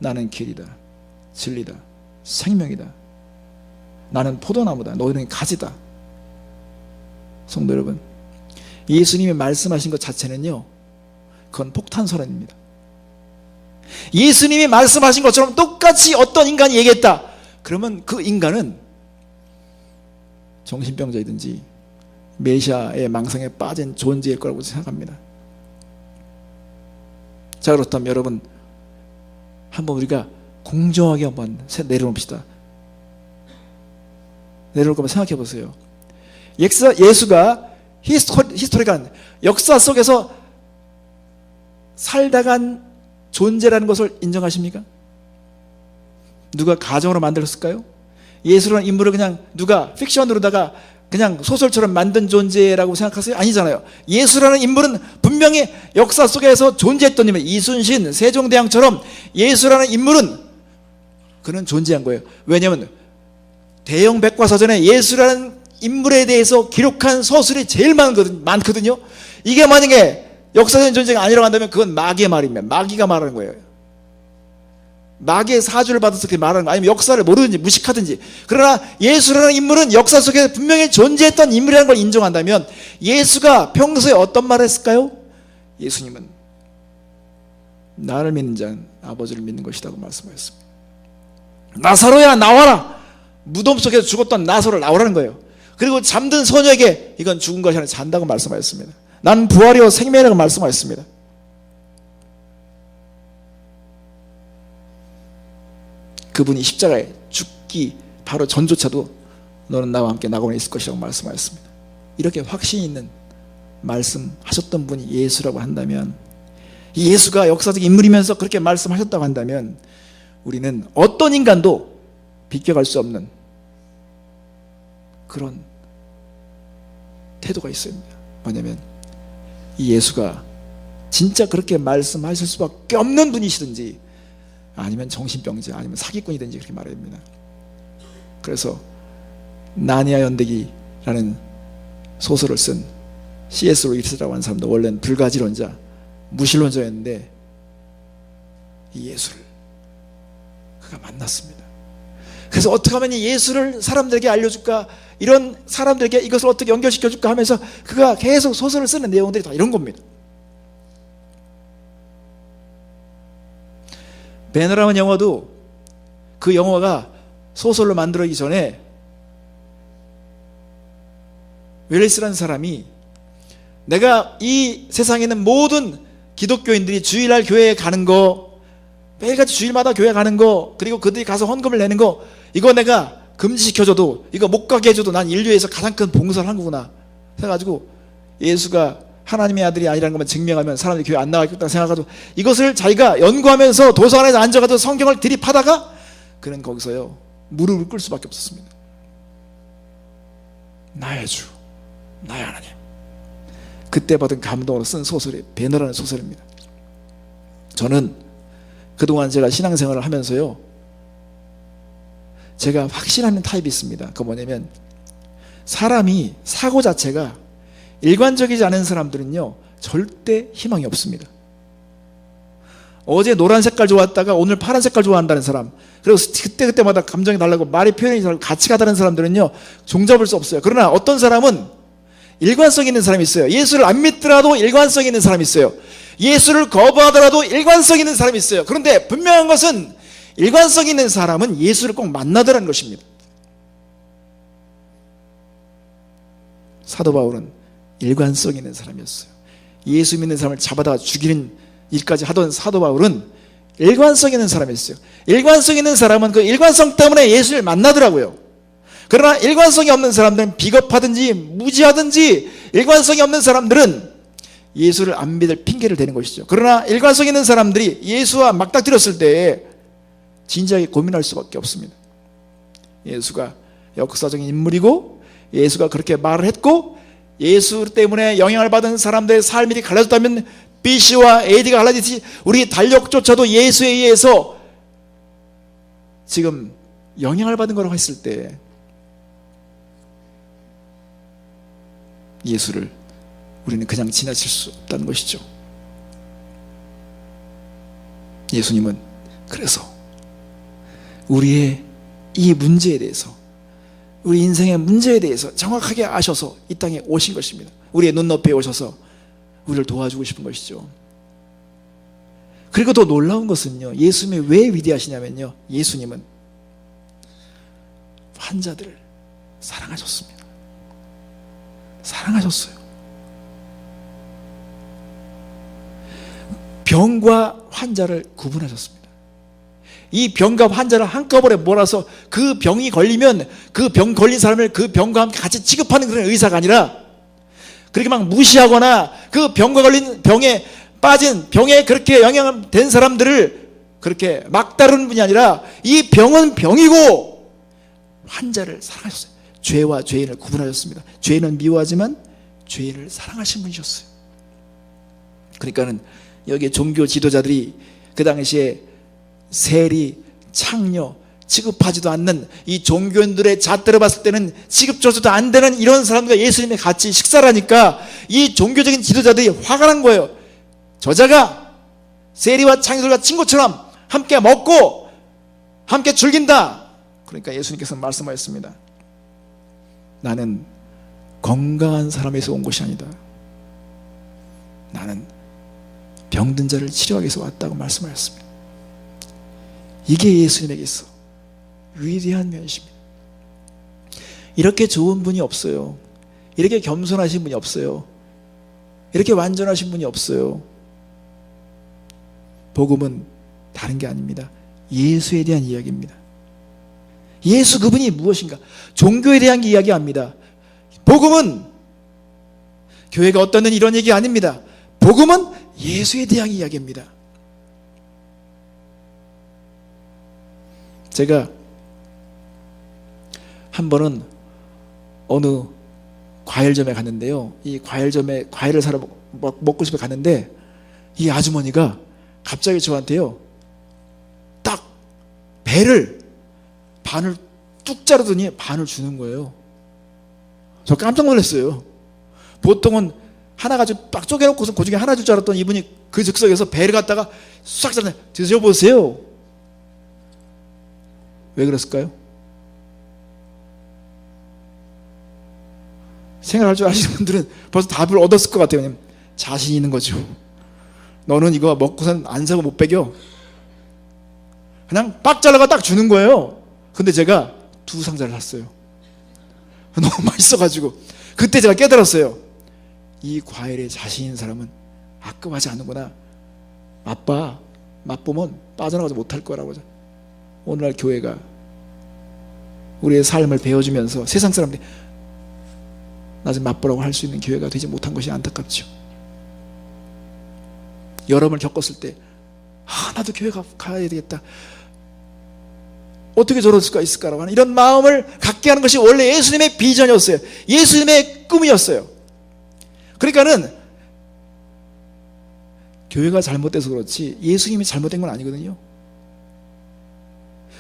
나는 길이다, 진리다, 생명이다. 나는 포도나무다, 너희는 가지다. 성도 여러분, 예수님이 말씀하신 것 자체는요, 그건 폭탄선언입니다. 예수님이 말씀하신 것처럼 똑같이 어떤 인간이 얘기했다, 그러면 그 인간은 정신병자이든지 메시아의 망상에 빠진 존재일 거라고 생각합니다. 자, 그렇다면 여러분, 한번 우리가 공정하게 한번 내려놓읍시다. 내려놓을 거면 생각해 보세요. 예수가 히스토리간 역사 속에서 살다간 존재라는 것을 인정하십니까? 누가 가정으로 만들었을까요? 예수라는 인물을 그냥 누가 픽션으로다가 그냥 소설처럼 만든 존재라고 생각하세요? 아니잖아요. 예수라는 인물은 분명히 역사 속에서 존재했던 인물, 이순신, 세종대왕처럼 예수라는 인물은 그는 존재한 거예요. 왜냐하면 대형 백과사전에 예수라는 인물에 대해서 기록한 서술이 제일 많거든요. 이게 만약에 역사적인 존재가 아니라고 한다면 그건 마귀의 말입니다. 마귀가 말하는 거예요. 마귀의 사주를 받아서 그렇게 말하는 거, 아니면 역사를 모르든지 무식하든지. 그러나 예수라는 인물은 역사 속에 분명히 존재했던 인물이라는 걸 인정한다면 예수가 평소에 어떤 말을 했을까요? 예수님은 나를 믿는 자는 아버지를 믿는 것이라고 말씀하셨습니다. 나사로야 나와라. 무덤 속에서 죽었던 나사로를 나오라는 거예요. 그리고 잠든 소녀에게 이건 죽은 것이 아니라 잔다고 말씀하셨습니다. 나는 부활이요 생명이라고 말씀하셨습니다. 그분이 십자가에 죽기 바로 전조차도 너는 나와 함께 낙원에 있을 것이라고 말씀하셨습니다. 이렇게 확신 있는 말씀하셨던 분이 예수라고 한다면, 이 예수가 역사적 인물이면서 그렇게 말씀하셨다고 한다면 우리는 어떤 인간도 비껴갈 수 없는 그런 태도가 있어야 합니다. 뭐냐면 이 예수가 진짜 그렇게 말씀하실 수밖에 없는 분이시든지 아니면 정신병자 아니면 사기꾼이든지 그렇게 말해야 됩니다. 그래서 나니아 연대기라는 소설을 쓴 C.S. 루이스라고 하는 사람도 원래는 불가지론자, 무신론자였는데 이 예수를 그가 만났습니다. 그래서 어떻게 하면 이 예수를 사람들에게 알려줄까, 이런 사람들에게 이것을 어떻게 연결시켜줄까 하면서 그가 계속 소설을 쓰는 내용들이 다 이런 겁니다. 배너라는 영화도 그 영화가 소설로 만들어지기 전에 웰리스라는 사람이 내가 이 세상에 있는 모든 기독교인들이 주일날 교회에 가는 거, 매일같이 주일마다 교회 가는 거, 그리고 그들이 가서 헌금을 내는 거, 이거 내가 금지시켜줘도, 이거 못 가게 해줘도 난 인류에서 가장 큰 봉사를 한 거구나 해가지고 예수가 하나님의 아들이 아니라는 것만 증명하면 사람들이 교회 안 나가겠다 생각하고 이것을 자기가 연구하면서 도서관에서 앉아가지고 성경을 들이파다가 그는 거기서요 무릎을 꿇을 수밖에 없었습니다. 나의 주, 나의 하나님. 그때 받은 감동으로 쓴 소설이 배너라는 소설입니다. 저는 그동안 제가 신앙생활을 하면서요 제가 확신하는 타입이 있습니다. 그거 뭐냐면 사람이 사고 자체가 일관적이지 않은 사람들은요 절대 희망이 없습니다. 어제 노란 색깔 좋아했다가 오늘 파란 색깔 좋아한다는 사람, 그리고 그때마다 감정이 다르고 말이 표현이 다르고 가치가 다른 사람들은요 종잡을 수 없어요. 그러나 어떤 사람은 일관성 있는 사람이 있어요. 예수를 안 믿더라도 일관성 있는 사람이 있어요. 예수를 거부하더라도 일관성 있는 사람이 있어요. 그런데 분명한 것은 일관성 있는 사람은 예수를 꼭 만나더라는 것입니다. 사도 바울은 일관성 있는 사람이었어요. 예수 믿는 사람을 잡아다가 죽이는 일까지 하던 사도 바울은 일관성 있는 사람이었어요. 일관성 있는 사람은 그 일관성 때문에 예수를 만나더라고요. 그러나 일관성이 없는 사람들은 비겁하든지 무지하든지 일관성이 없는 사람들은 예수를 안 믿을 핑계를 대는 것이죠. 그러나 일관성 있는 사람들이 예수와 맞닥뜨렸을 때 진지하게 고민할 수밖에 없습니다. 예수가 역사적인 인물이고 예수가 그렇게 말을 했고 예수 때문에 영향을 받은 사람들의 삶이 갈라졌다면 BC와 AD가 갈라지듯이 우리 달력조차도 예수에 의해서 지금 영향을 받은 거라고 했을 때 예수를 우리는 그냥 지나칠 수 없다는 것이죠. 예수님은 그래서 우리의 이 문제에 대해서, 우리 인생의 문제에 대해서 정확하게 아셔서 이 땅에 오신 것입니다. 우리의 눈높이에 오셔서 우리를 도와주고 싶은 것이죠. 그리고 더 놀라운 것은요, 예수님이 왜 위대하시냐면요, 예수님은 환자들을 사랑하셨습니다. 사랑하셨어요. 병과 환자를 구분하셨습니다. 이 병과 환자를 한꺼번에 몰아서 그 병이 걸리면 그 병 걸린 사람을 그 병과 함께 같이 취급하는 그런 의사가 아니라 그렇게 막 무시하거나 그 병과 걸린 병에 빠진 병에 그렇게 영향된 사람들을 그렇게 막 다루는 분이 아니라 이 병은 병이고 환자를 사랑하셨어요. 죄와 죄인을 구분하셨습니다. 죄인은 미워하지만 죄인을 사랑하신 분이셨어요. 그러니까는 여기 종교 지도자들이 그 당시에 세리, 창녀 취급하지도 않는 이 종교인들의 잣대로 봤을 때는 취급줘서도 안 되는 이런 사람들과 예수님이 같이 식사를 하니까 이 종교적인 지도자들이 화가 난 거예요. 저자가 세리와 창녀들과 친구처럼 함께 먹고 함께 즐긴다. 그러니까 예수님께서 말씀하셨습니다. 나는 건강한 사람에서 온 것이 아니다. 나는 병든 자를 치료하기 위해서 왔다고 말씀하셨습니다. 이게 예수님에게 있어 위대한 면이십니다. 이렇게 좋은 분이 없어요. 이렇게 겸손하신 분이 없어요. 이렇게 완전하신 분이 없어요. 복음은 다른 게 아닙니다. 예수에 대한 이야기입니다. 예수 그분이 무엇인가? 종교에 대한 이야기합니다. 복음은 교회가 어떠는 이런 얘기 아닙니다. 복음은 예수에 대한 이야기입니다. 제가 한 번은 어느 과일점에 갔는데요. 이 과일점에 과일을 사러 먹고 싶어 갔는데 이 아주머니가 갑자기 저한테요. 딱 배를 반을 뚝 자르더니 반을 주는 거예요. 저 깜짝 놀랐어요. 보통은 하나 가지고 딱 쪼개놓고서 그 중에 하나 줄 줄 알았던 이분이 그 즉석에서 배를 갖다가 싹 잘라 드셔보세요. 왜 그랬을까요? 생각할 줄 아시는 분들은 벌써 답을 얻었을 것 같아요. 자신 있는 거죠. 너는 이거 먹고선 안 사고 못 배겨. 그냥 빡 잘라가 딱 주는 거예요. 근데 제가 2상자를 샀어요. 너무 맛있어가지고. 그때 제가 깨달았어요. 이 과일에 자신 있는 사람은 아까워하지 않는구나. 맛보면 빠져나가지 못할 거라고. 오늘날 교회가 우리의 삶을 배워주면서 세상 사람들이 나 좀 맛보라고 할 수 있는 교회가 되지 못한 것이 안타깝죠. 여러분을 겪었을 때 나도 교회 가야 되겠다. 어떻게 저럴 수가 있을까라고 하는 이런 마음을 갖게 하는 것이 원래 예수님의 비전이었어요. 예수님의 꿈이었어요. 그러니까는 교회가 잘못돼서 그렇지 예수님이 잘못된 건 아니거든요.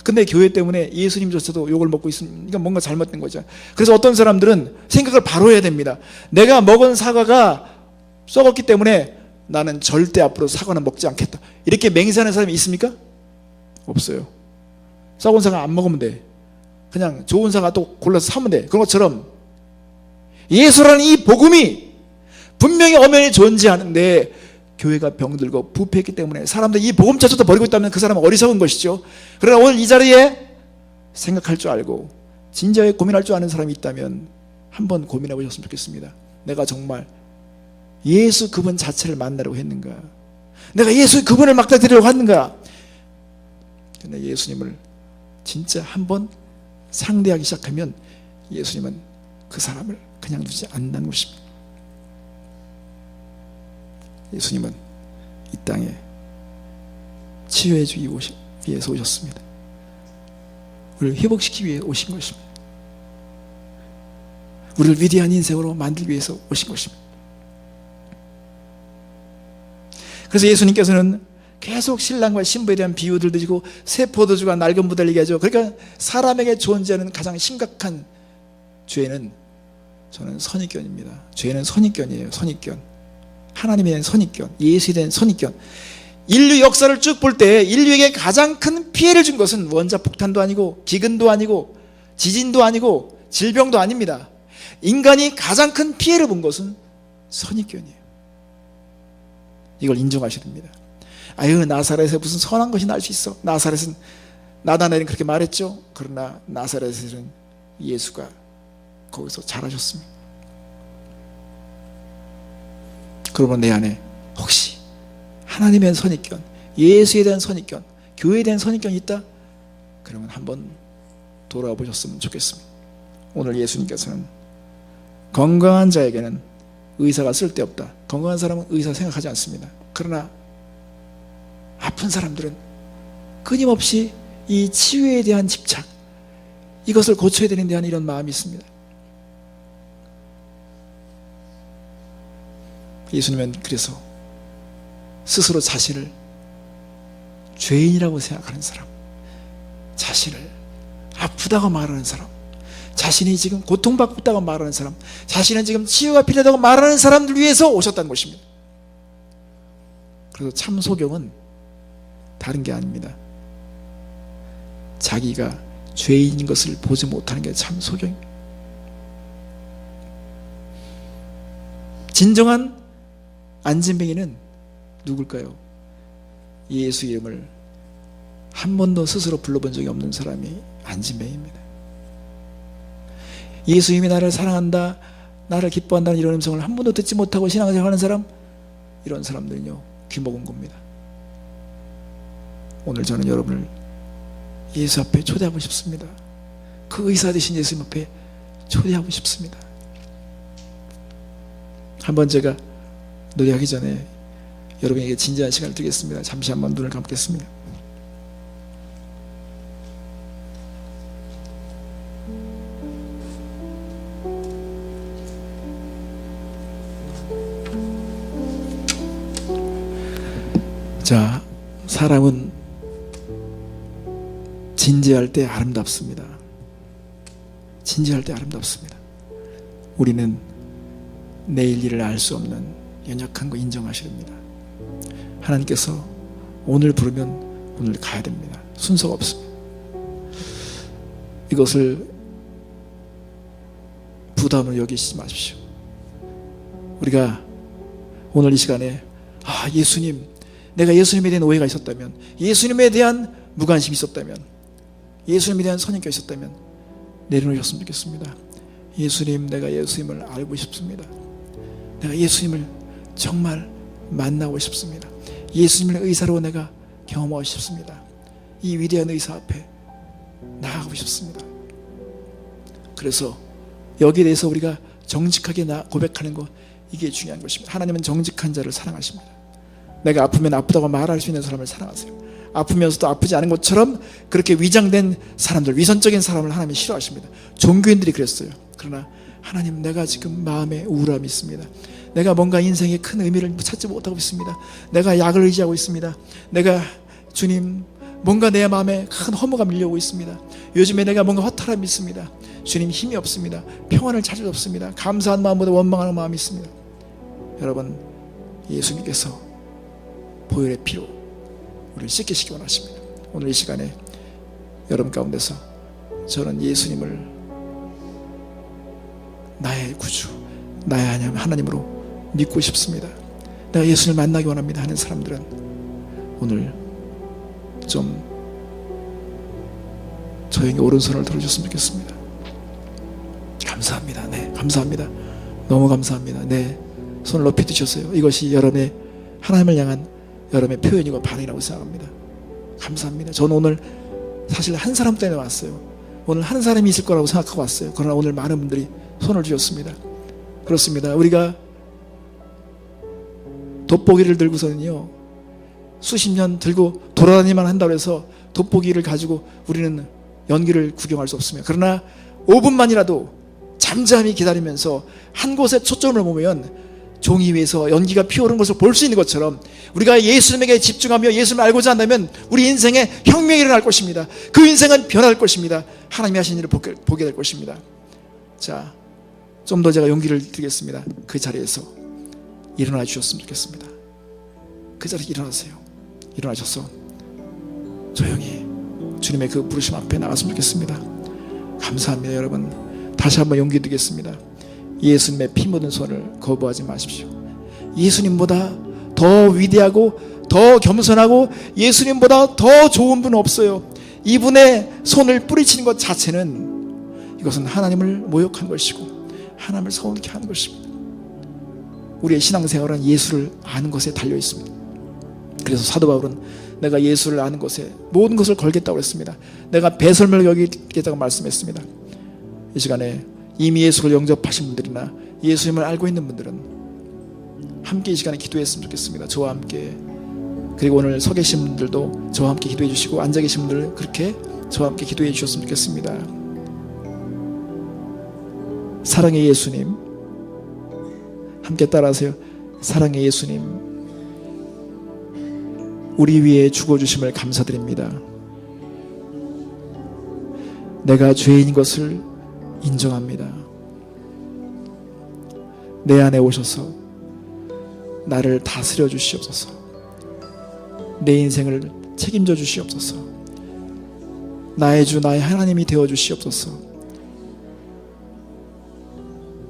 근데 교회 때문에 예수님조차도 욕을 먹고 있으니까 뭔가 잘못된 거죠. 그래서 어떤 사람들은 생각을 바로 해야 됩니다. 내가 먹은 사과가 썩었기 때문에 나는 절대 앞으로 사과는 먹지 않겠다. 이렇게 맹세하는 사람이 있습니까? 없어요. 썩은 사과 안 먹으면 돼. 그냥 좋은 사과 또 골라서 사면 돼. 그런 것처럼 예수라는 이 복음이 분명히 엄연히 존재하는데 교회가 병들고 부패했기 때문에 사람들이 이 복음자체도 버리고 있다면 그 사람은 어리석은 것이죠. 그러나 오늘 이 자리에 생각할 줄 알고 진지하게 고민할 줄 아는 사람이 있다면 한번 고민해 보셨으면 좋겠습니다. 내가 정말 예수 그분 자체를 만나려고 했는가? 내가 예수 그분을 맞닥뜨리려고 했는가? 근데 예수님을 진짜 한번 상대하기 시작하면 예수님은 그 사람을 그냥 두지 않는다는 것입니다. 예수님은 이 땅에 치유해 주기 위해서 오셨습니다. 우리를 회복시키기 위해 오신 것입니다. 우리를 위대한 인생으로 만들기 위해서 오신 것입니다. 그래서 예수님께서는 계속 신랑과 신부에 대한 비유들 드시고 새 포도주가 낡은 부대를 얘기하죠. 그러니까 사람에게 존재하는 가장 심각한 죄는 저는 선입견입니다. 죄는 선입견이에요. 선입견. 하나님에 대한 선입견, 예수에 대한 선입견. 인류 역사를 쭉 볼 때 인류에게 가장 큰 피해를 준 것은 원자폭탄도 아니고 기근도 아니고 지진도 아니고 질병도 아닙니다. 인간이 가장 큰 피해를 본 것은 선입견이에요. 이걸 인정하셔야 됩니다. 아유, 나사렛에 무슨 선한 것이 날 수 있어. 나사렛은 나다나엘은 그렇게 말했죠. 그러나 나사렛에는 예수가 거기서 자라셨습니다. 그러면 내 안에 혹시 하나님에 대한 선입견, 예수에 대한 선입견, 교회에 대한 선입견이 있다? 그러면 한번 돌아와 보셨으면 좋겠습니다. 오늘 예수님께서는 건강한 자에게는 의사가 쓸데없다. 건강한 사람은 의사 생각하지 않습니다. 그러나 아픈 사람들은 끊임없이 이 치유에 대한 집착, 이것을 고쳐야 되는 데 대한 이런 마음이 있습니다. 예수님은 그래서 스스로 자신을 죄인이라고 생각하는 사람, 자신을 아프다고 말하는 사람, 자신이 지금 고통받고 있다고 말하는 사람, 자신은 지금 치유가 필요하다고 말하는 사람들 위해서 오셨다는 것입니다. 그래서 참 소경은 다른 게 아닙니다. 자기가 죄인인 것을 보지 못하는 게 참 소경입니다. 진정한 안진뱅이는 누굴까요? 예수 이름을 한 번도 스스로 불러본 적이 없는 사람이 안진뱅이입니다. 예수님이 나를 사랑한다, 나를 기뻐한다는 이런 음성을 한 번도 듣지 못하고 신앙생활하는 사람, 이런 사람들은요 귀먹은 겁니다. 오늘 저는 여러분을 예수 앞에 초대하고 싶습니다. 그 의사 되신 예수님 앞에 초대하고 싶습니다. 한번 제가 노래하기 전에 여러분에게 진지한 시간을 드리겠습니다. 잠시 한번 눈을 감겠습니다. 자, 사람은 진지할 때 아름답습니다. 진지할 때 아름답습니다. 우리는 내일 일을 알 수 없는 연약한 거 인정하셔야 됩니다. 하나님께서 오늘 부르면 오늘 가야 됩니다. 순서가 없습니다. 이것을 부담으로 여기시지 마십시오. 우리가 오늘 이 시간에 예수님, 내가 예수님에 대한 오해가 있었다면, 예수님에 대한 무관심이 있었다면, 예수님에 대한 선입견이 있었다면 내려놓으셨으면 좋겠습니다. 예수님, 내가 예수님을 알고 싶습니다. 내가 예수님을 정말 만나고 싶습니다. 예수님의 의사로 내가 경험하고 싶습니다. 이 위대한 의사 앞에 나아가고 싶습니다. 그래서 여기에 대해서 우리가 정직하게 고백하는 것, 이게 중요한 것입니다. 하나님은 정직한 자를 사랑하십니다. 내가 아프면 아프다고 말할 수 있는 사람을 사랑하세요. 아프면서도 아프지 않은 것처럼 그렇게 위장된 사람들, 위선적인 사람을 하나님이 싫어하십니다. 종교인들이 그랬어요. 그러나 하나님, 내가 지금 마음에 우울함이 있습니다. 내가 뭔가 인생에 큰 의미를 찾지 못하고 있습니다. 내가 약을 의지하고 있습니다. 내가 주님, 뭔가 내 마음에 큰 허무가 밀려오고 있습니다. 요즘에 내가 뭔가 허탈함이 있습니다. 주님, 힘이 없습니다. 평안을 찾을 수 없습니다. 감사한 마음보다 원망하는 마음이 있습니다. 여러분, 예수님께서 보혈의 피로 우리를 씻기시기 원하십니다. 오늘 이 시간에 여러분 가운데서 저는 예수님을 나의 구주, 나의 하나님으로 믿고 싶습니다. 내가 예수를 만나기 원합니다 하는 사람들은 오늘 좀 조용히 오른손을 들어줬으면 좋겠습니다. 감사합니다. 네, 감사합니다. 너무 감사합니다. 네, 손을 높이 드셨어요. 이것이 여러분의 하나님을 향한 여러분의 표현이고 반응이라고 생각합니다. 감사합니다. 저는 오늘 사실 한 사람 때문에 왔어요. 오늘 한 사람이 있을 거라고 생각하고 왔어요. 그러나 오늘 많은 분들이 손을 주셨습니다. 그렇습니다. 우리가 돋보기를 들고서는요, 수십 년 들고 돌아다니만 한다고 해서 돋보기를 가지고 우리는 연기를 구경할 수 없습니다. 그러나 5분만이라도 잠잠히 기다리면서 한 곳에 초점을 보면 종이 위에서 연기가 피어오르는 것을 볼 수 있는 것처럼 우리가 예수님에게 집중하며 예수님을 알고자 한다면 우리 인생에 혁명이 일어날 것입니다. 그 인생은 변할 것입니다. 하나님이 하신 일을 보게 될 것입니다. 자, 좀 더 제가 용기를 드리겠습니다. 그 자리에서 일어나 주셨으면 좋겠습니다. 그 자리에 일어나세요. 일어나셔서 조용히 주님의 그 부르심 앞에 나갔으면 좋겠습니다. 감사합니다. 여러분, 다시 한번 용기 드리겠습니다. 예수님의 피 묻은 손을 거부하지 마십시오. 예수님보다 더 위대하고 더 겸손하고 예수님보다 더 좋은 분은 없어요. 이분의 손을 뿌리치는 것 자체는 이것은 하나님을 모욕한 것이고 하나님을 서운케 하는 것입니다. 우리의 신앙생활은 예수를 아는 것에 달려 있습니다. 그래서 사도 바울은 내가 예수를 아는 것에 모든 것을 걸겠다고 했습니다. 내가 배설물을 여기겠다고 말씀했습니다. 이 시간에 이미 예수를 영접하신 분들이나 예수님을 알고 있는 분들은 함께 이 시간에 기도했으면 좋겠습니다. 저와 함께. 그리고 오늘 서 계신 분들도 저와 함께 기도해 주시고, 앉아 계신 분들 그렇게 저와 함께 기도해 주셨으면 좋겠습니다. 사랑의 예수님, 함께 따라하세요. 사랑의 예수님, 우리 위해 죽어주심을 감사드립니다. 내가 죄인인 것을 인정합니다. 내 안에 오셔서 나를 다스려 주시옵소서. 내 인생을 책임져 주시옵소서. 나의 주 나의 하나님이 되어 주시옵소서.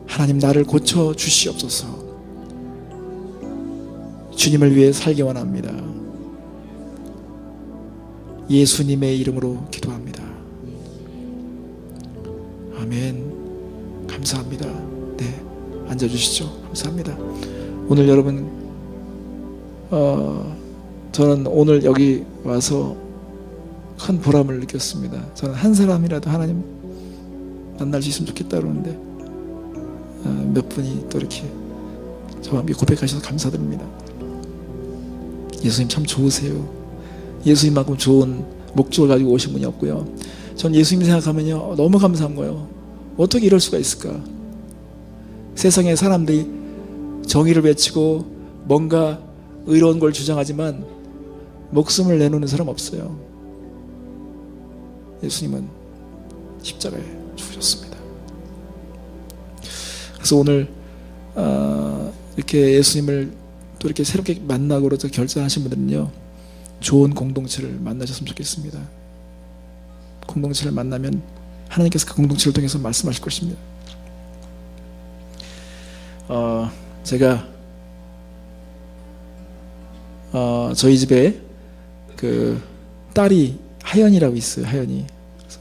하나님, 나를 고쳐 주시옵소서. 주님을 위해 살기 원합니다. 예수님의 이름으로 기도합니다. 아멘. 감사합니다. 네, 앉아주시죠. 감사합니다. 오늘 여러분, 저는 오늘 여기 와서 큰 보람을 느꼈습니다. 저는 한 사람이라도 하나님 만날 수 있으면 좋겠다 그러는데 몇 분이 또 이렇게 저와 함께 고백하셔서 감사드립니다. 예수님 참 좋으세요. 예수님만큼 좋은 목적을 가지고 오신 분이 없고요. 전 예수님 생각하면요, 너무 감사한 거예요. 어떻게 이럴 수가 있을까? 세상에 사람들이 정의를 외치고 뭔가 의로운 걸 주장하지만 목숨을 내놓는 사람 없어요. 예수님은 십자가에 죽으셨습니다. 그래서 오늘 이렇게 예수님을 또 이렇게 새롭게 만나고 결단하신 분들은요, 좋은 공동체를 만나셨으면 좋겠습니다. 공동체를 만나면 하나님께서 그 공동체를 통해서 말씀하실 것입니다. 제가 저희 집에 그 딸이 하연이라고 있어요. 하연이. 그래서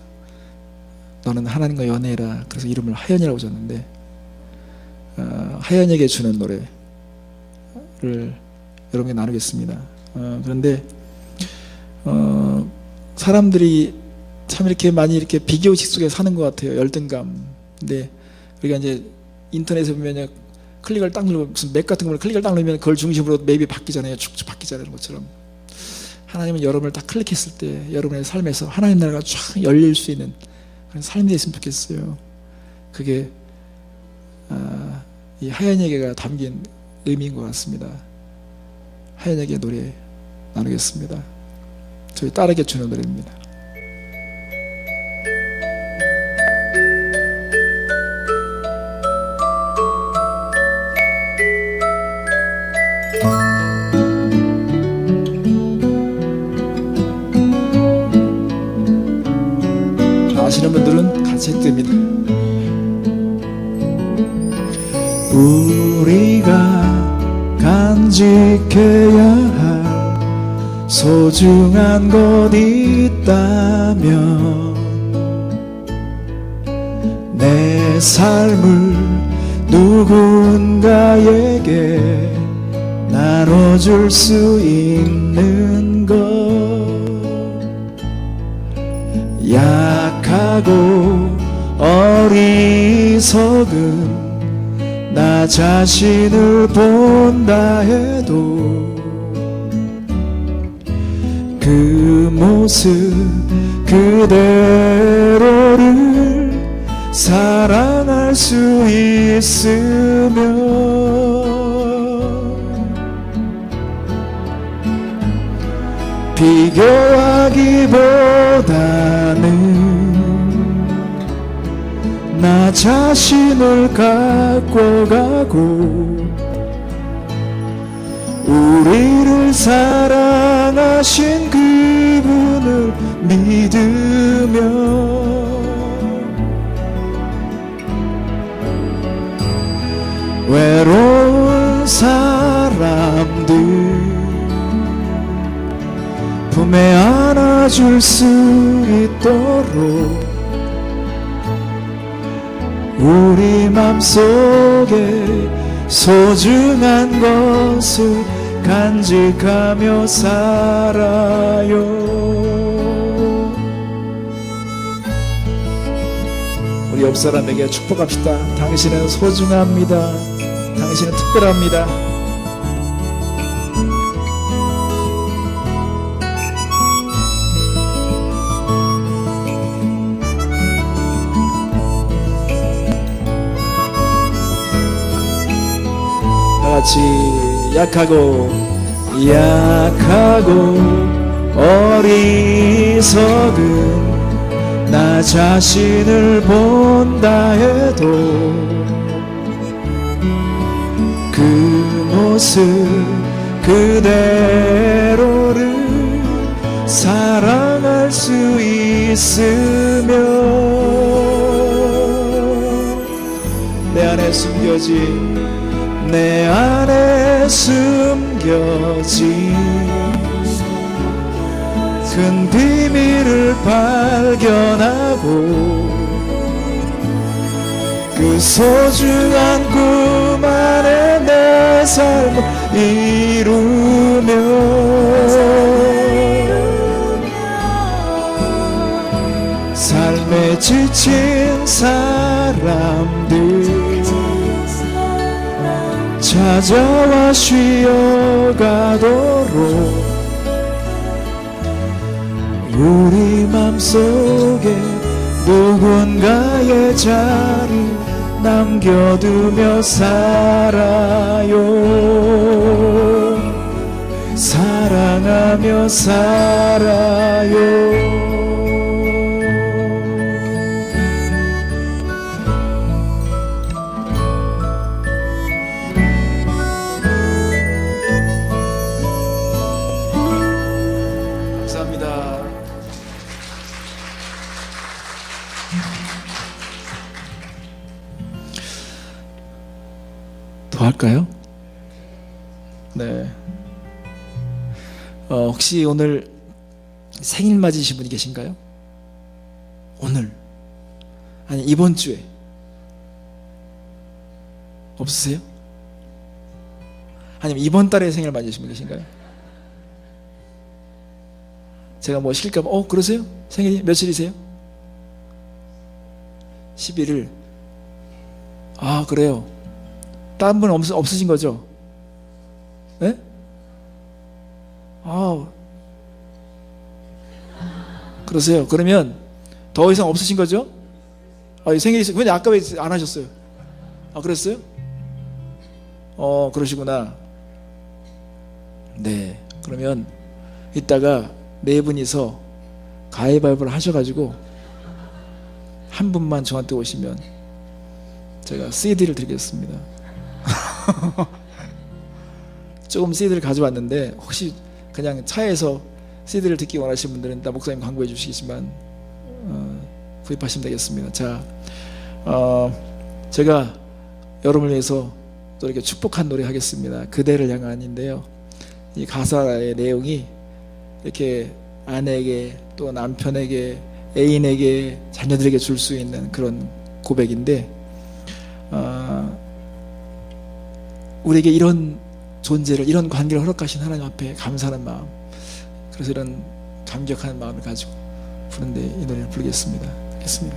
너는 하나님과 연애해라. 그래서 이름을 하연이라고 줬는데, 하연에게 주는 노래를 여러분께 나누겠습니다. 그런데 사람들이 참 이렇게 많이 이렇게 비교의식 속에 사는 것 같아요. 열등감. 근데 우리가 이제 인터넷에 보면 클릭을 딱 누르면, 무슨 맵 같은 걸 클릭을 딱 누르면 그걸 중심으로 맵이 바뀌잖아요. 쭉쭉 바뀌잖아요. 것처럼 하나님은 여러분을 딱 클릭했을 때 여러분의 삶에서 하나님 나라가 쫙 열릴 수 있는 그런 삶이 됐으면 좋겠어요. 그게 이 하연에게가 담긴 의미인 것 같습니다. 하연에게 노래 나누겠습니다. 저희 딸에게 주는 노래입니다. 아시는 분들은 같이 해도 됩니다. 우리가 간직해야 할 소중한 것 있다면 내 삶을 누군가에게 나눠줄 수 있는 것, 약하고 어리석은 나 자신을 본다 해도 그 모습 그대로를 사랑할 수 있으면 비교하기보다는 나 자신을 갖고 가고 우리를 사랑하신 그분을 믿으며 외로운 사람들 품에 안아줄 수 있도록 우리 맘속에 소중한 것을 간직하며 살아요. 우리 옆 사람에게 축복합시다. 당신은 소중합니다. 당신은 특별합니다. 같이 약하고 어리석은 나 자신을 본다 해도 그 모습 그대로를 사랑할 수 있으며 내 안에 숨겨진 큰 비밀을 발견하고 그 소중한 꿈 안에 내 삶을 이루며 삶에 지친 사람들 찾아와 쉬어가도록 우리 맘속에 누군가의 자리 남겨두며 살아요. 사랑하며 살아요. 감사합니다. 더 할까요? 네. 혹시 오늘 생일 맞으신 분이 계신가요? 오늘? 아니 이번 주에? 없으세요? 아니면 이번 달에 생일 맞으신 분 계신가요? 제가 뭐 실까 봐, 그러세요? 생일이 며칠이세요? 11일. 아, 그래요. 다른 분 없으신 거죠? 네? 그러세요. 그러면 더 이상 없으신 거죠? 생일이 있어요. 근데 아까 왜 안 하셨어요? 그랬어요? 그러시구나. 네. 그러면 이따가 네 분이서 가위바위보를 하셔가지고 한 분만 저한테 오시면 제가 CD를 드리겠습니다. 조금 CD를 가져왔는데 혹시 그냥 차에서 CD를 듣기 원하시는 분들은 나 목사님 광고해 주시겠지만 구입하시면 되겠습니다. 자, 제가 여러분을 위해서 또 이렇게 축복한 노래 하겠습니다. 그대를 향한인데요. 이 가사의 내용이 이렇게 아내에게 또 남편에게 애인에게 자녀들에게 줄 수 있는 그런 고백인데 우리에게 이런 존재를 이런 관계를 허락하신 하나님 앞에 감사하는 마음, 그래서 이런 감격하는 마음을 가지고 부른데 이 노래를 부르겠습니다. 하겠습니다.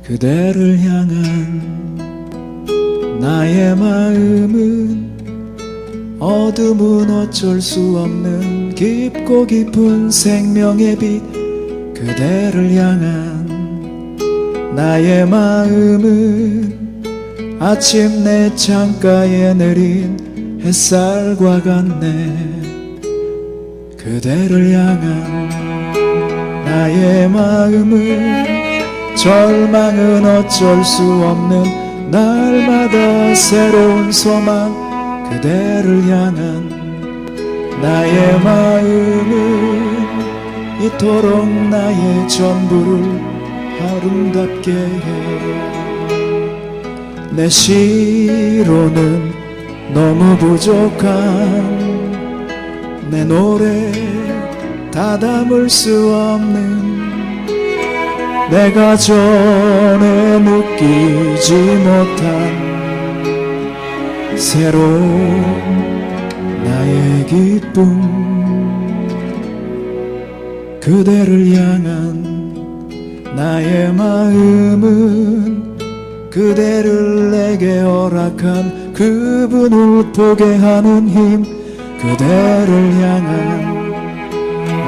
그대를 향한 나의 마음은 어둠은 어쩔 수 없는 깊고 깊은 생명의 빛. 그대를 향한 나의 마음은 아침 내 창가에 내린 햇살과 같네. 그대를 향한 나의 마음은 절망은 어쩔 수 없는 날마다 새로운 소망. 그대를 향한 나의 마음은 이토록 나의 전부를 아름답게 해. 내 시로는 너무 부족한 내 노래 다 담을 수 없는 내가 전에 느끼지 못한 새로운 나의 기쁨. 그대를 향한 나의 마음은 그대를 내게 허락한 그분을 보게 하는 힘. 그대를 향한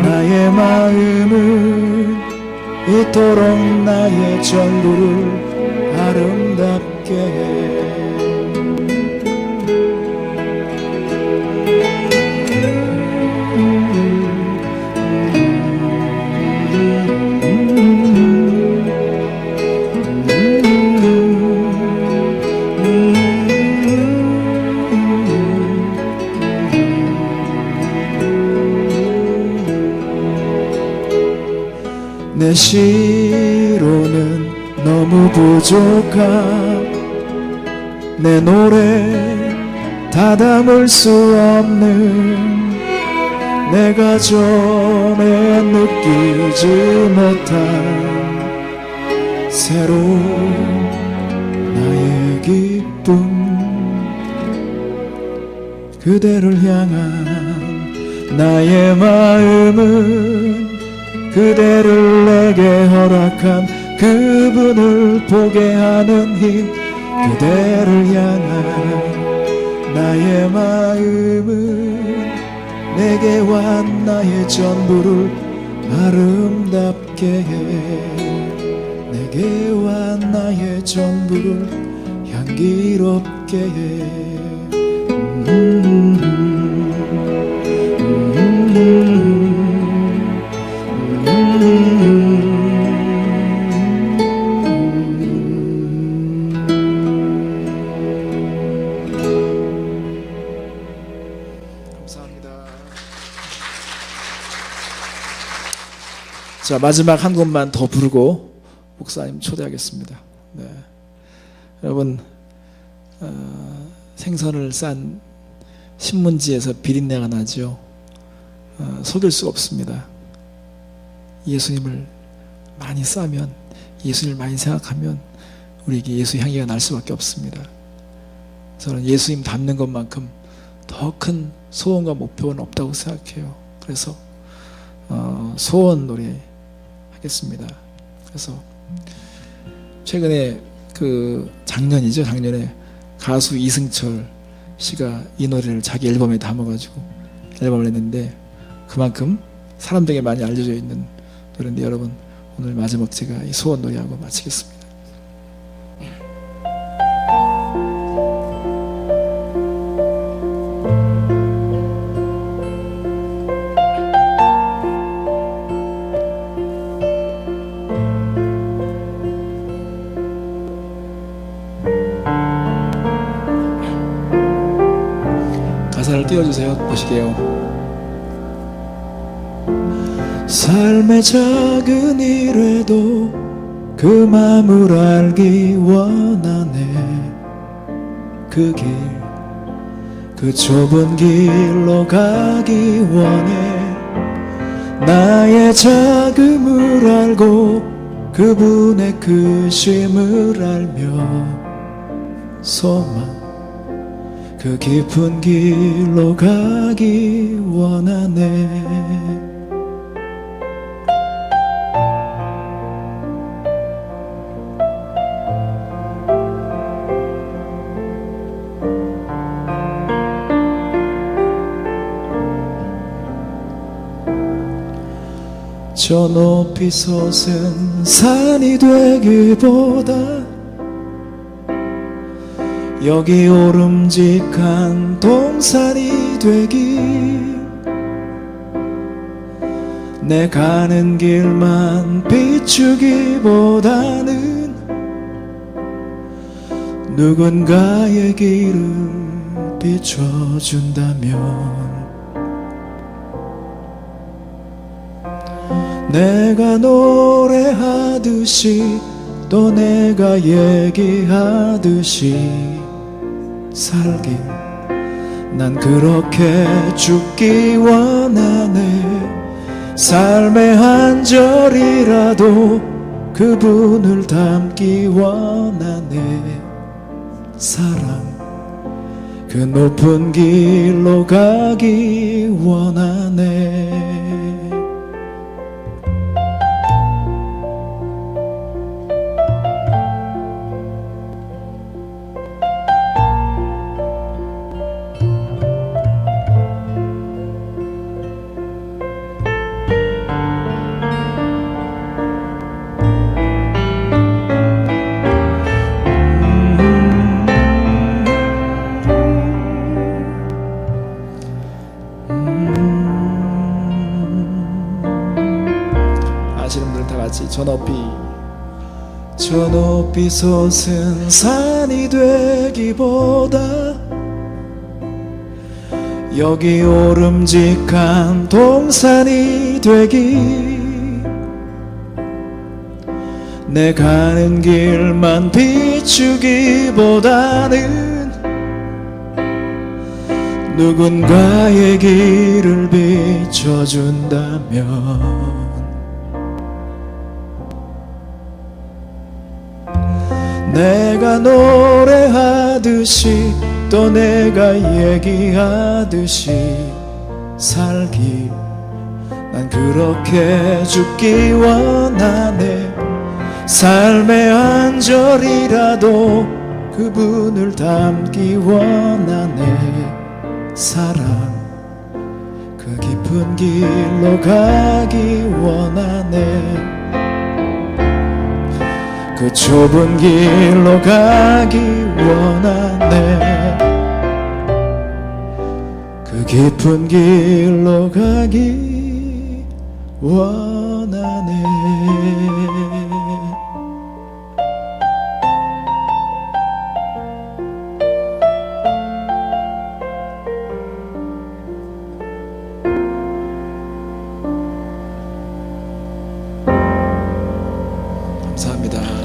나의 마음은 이토록 나의 전부를 아름답게 해. 내 시로는 너무 부족한 내 노래 다 담을 수 없는 내가 전에 느끼지 못한 새로운 나의 기쁨 그대를 향한 나의 마음은 그대를 내게 허락한 그분을 보게 하는 힘 그대를 향한 나의 마음은 내게와 나의 전부를 아름답게 해 내게와 나의 전부를 향기롭게 해 자, 마지막 한 곡만 더 부르고 목사님 초대하겠습니다. 네. 여러분, 생선을 싼 신문지에서 비린내가 나죠. 속일 수가 없습니다. 예수님을 많이 싸면, 예수님을 많이 생각하면 우리에게 예수 향기가 날 수밖에 없습니다. 저는 예수님 닮는 것만큼 더 큰 소원과 목표는 없다고 생각해요. 그래서 소원 노래 하겠습니다. 그래서 최근에 작년에 가수 이승철 씨가 이 노래를 자기 앨범에 담아가지고 앨범을 냈는데 그만큼 사람들에게 많이 알려져 있는 노래인데 여러분 오늘 마지막 제가 이 소원 노래하고 마치겠습니다. 가사를 띄워주세요. 보실게요. 삶의 작은 일에도 그 마음을 알기 원하네. 그 길, 그 좁은 길로 가기 원해. 나의 작음을 알고 그분의 크심을 알며 소망 그 깊은 길로 가기 원하네. 저 높이 솟은 산이 되기보다 여기 오름직한 동산이 되기. 내 가는 길만 비추기보다는 누군가의 길을 비춰준다면 내가 노래하듯이 또 내가 얘기하듯이 살길 난 그렇게 죽기 원하네. 삶의 한 절이라도 그분을 닮기 원하네. 사랑 그 높은 길로 가기 원하네. 아시는 분들 다 같이 저 높이 솟은 산이 되기보다 여기 오름직한 동산이 되기, 내 가는 길만 비추기보다는 누군가의 길을 비춰준다면 내가 노래하듯이 또 내가 얘기하듯이 살기, 난 그렇게 죽기 원하네. 삶의 한 절이라도 그분을 닮기 원하네. 사랑 그 깊은 길로 가기 원하네. 그 좁은 길로 가기 원하네. 그 깊은 길로 가기 원하네. 감사합니다.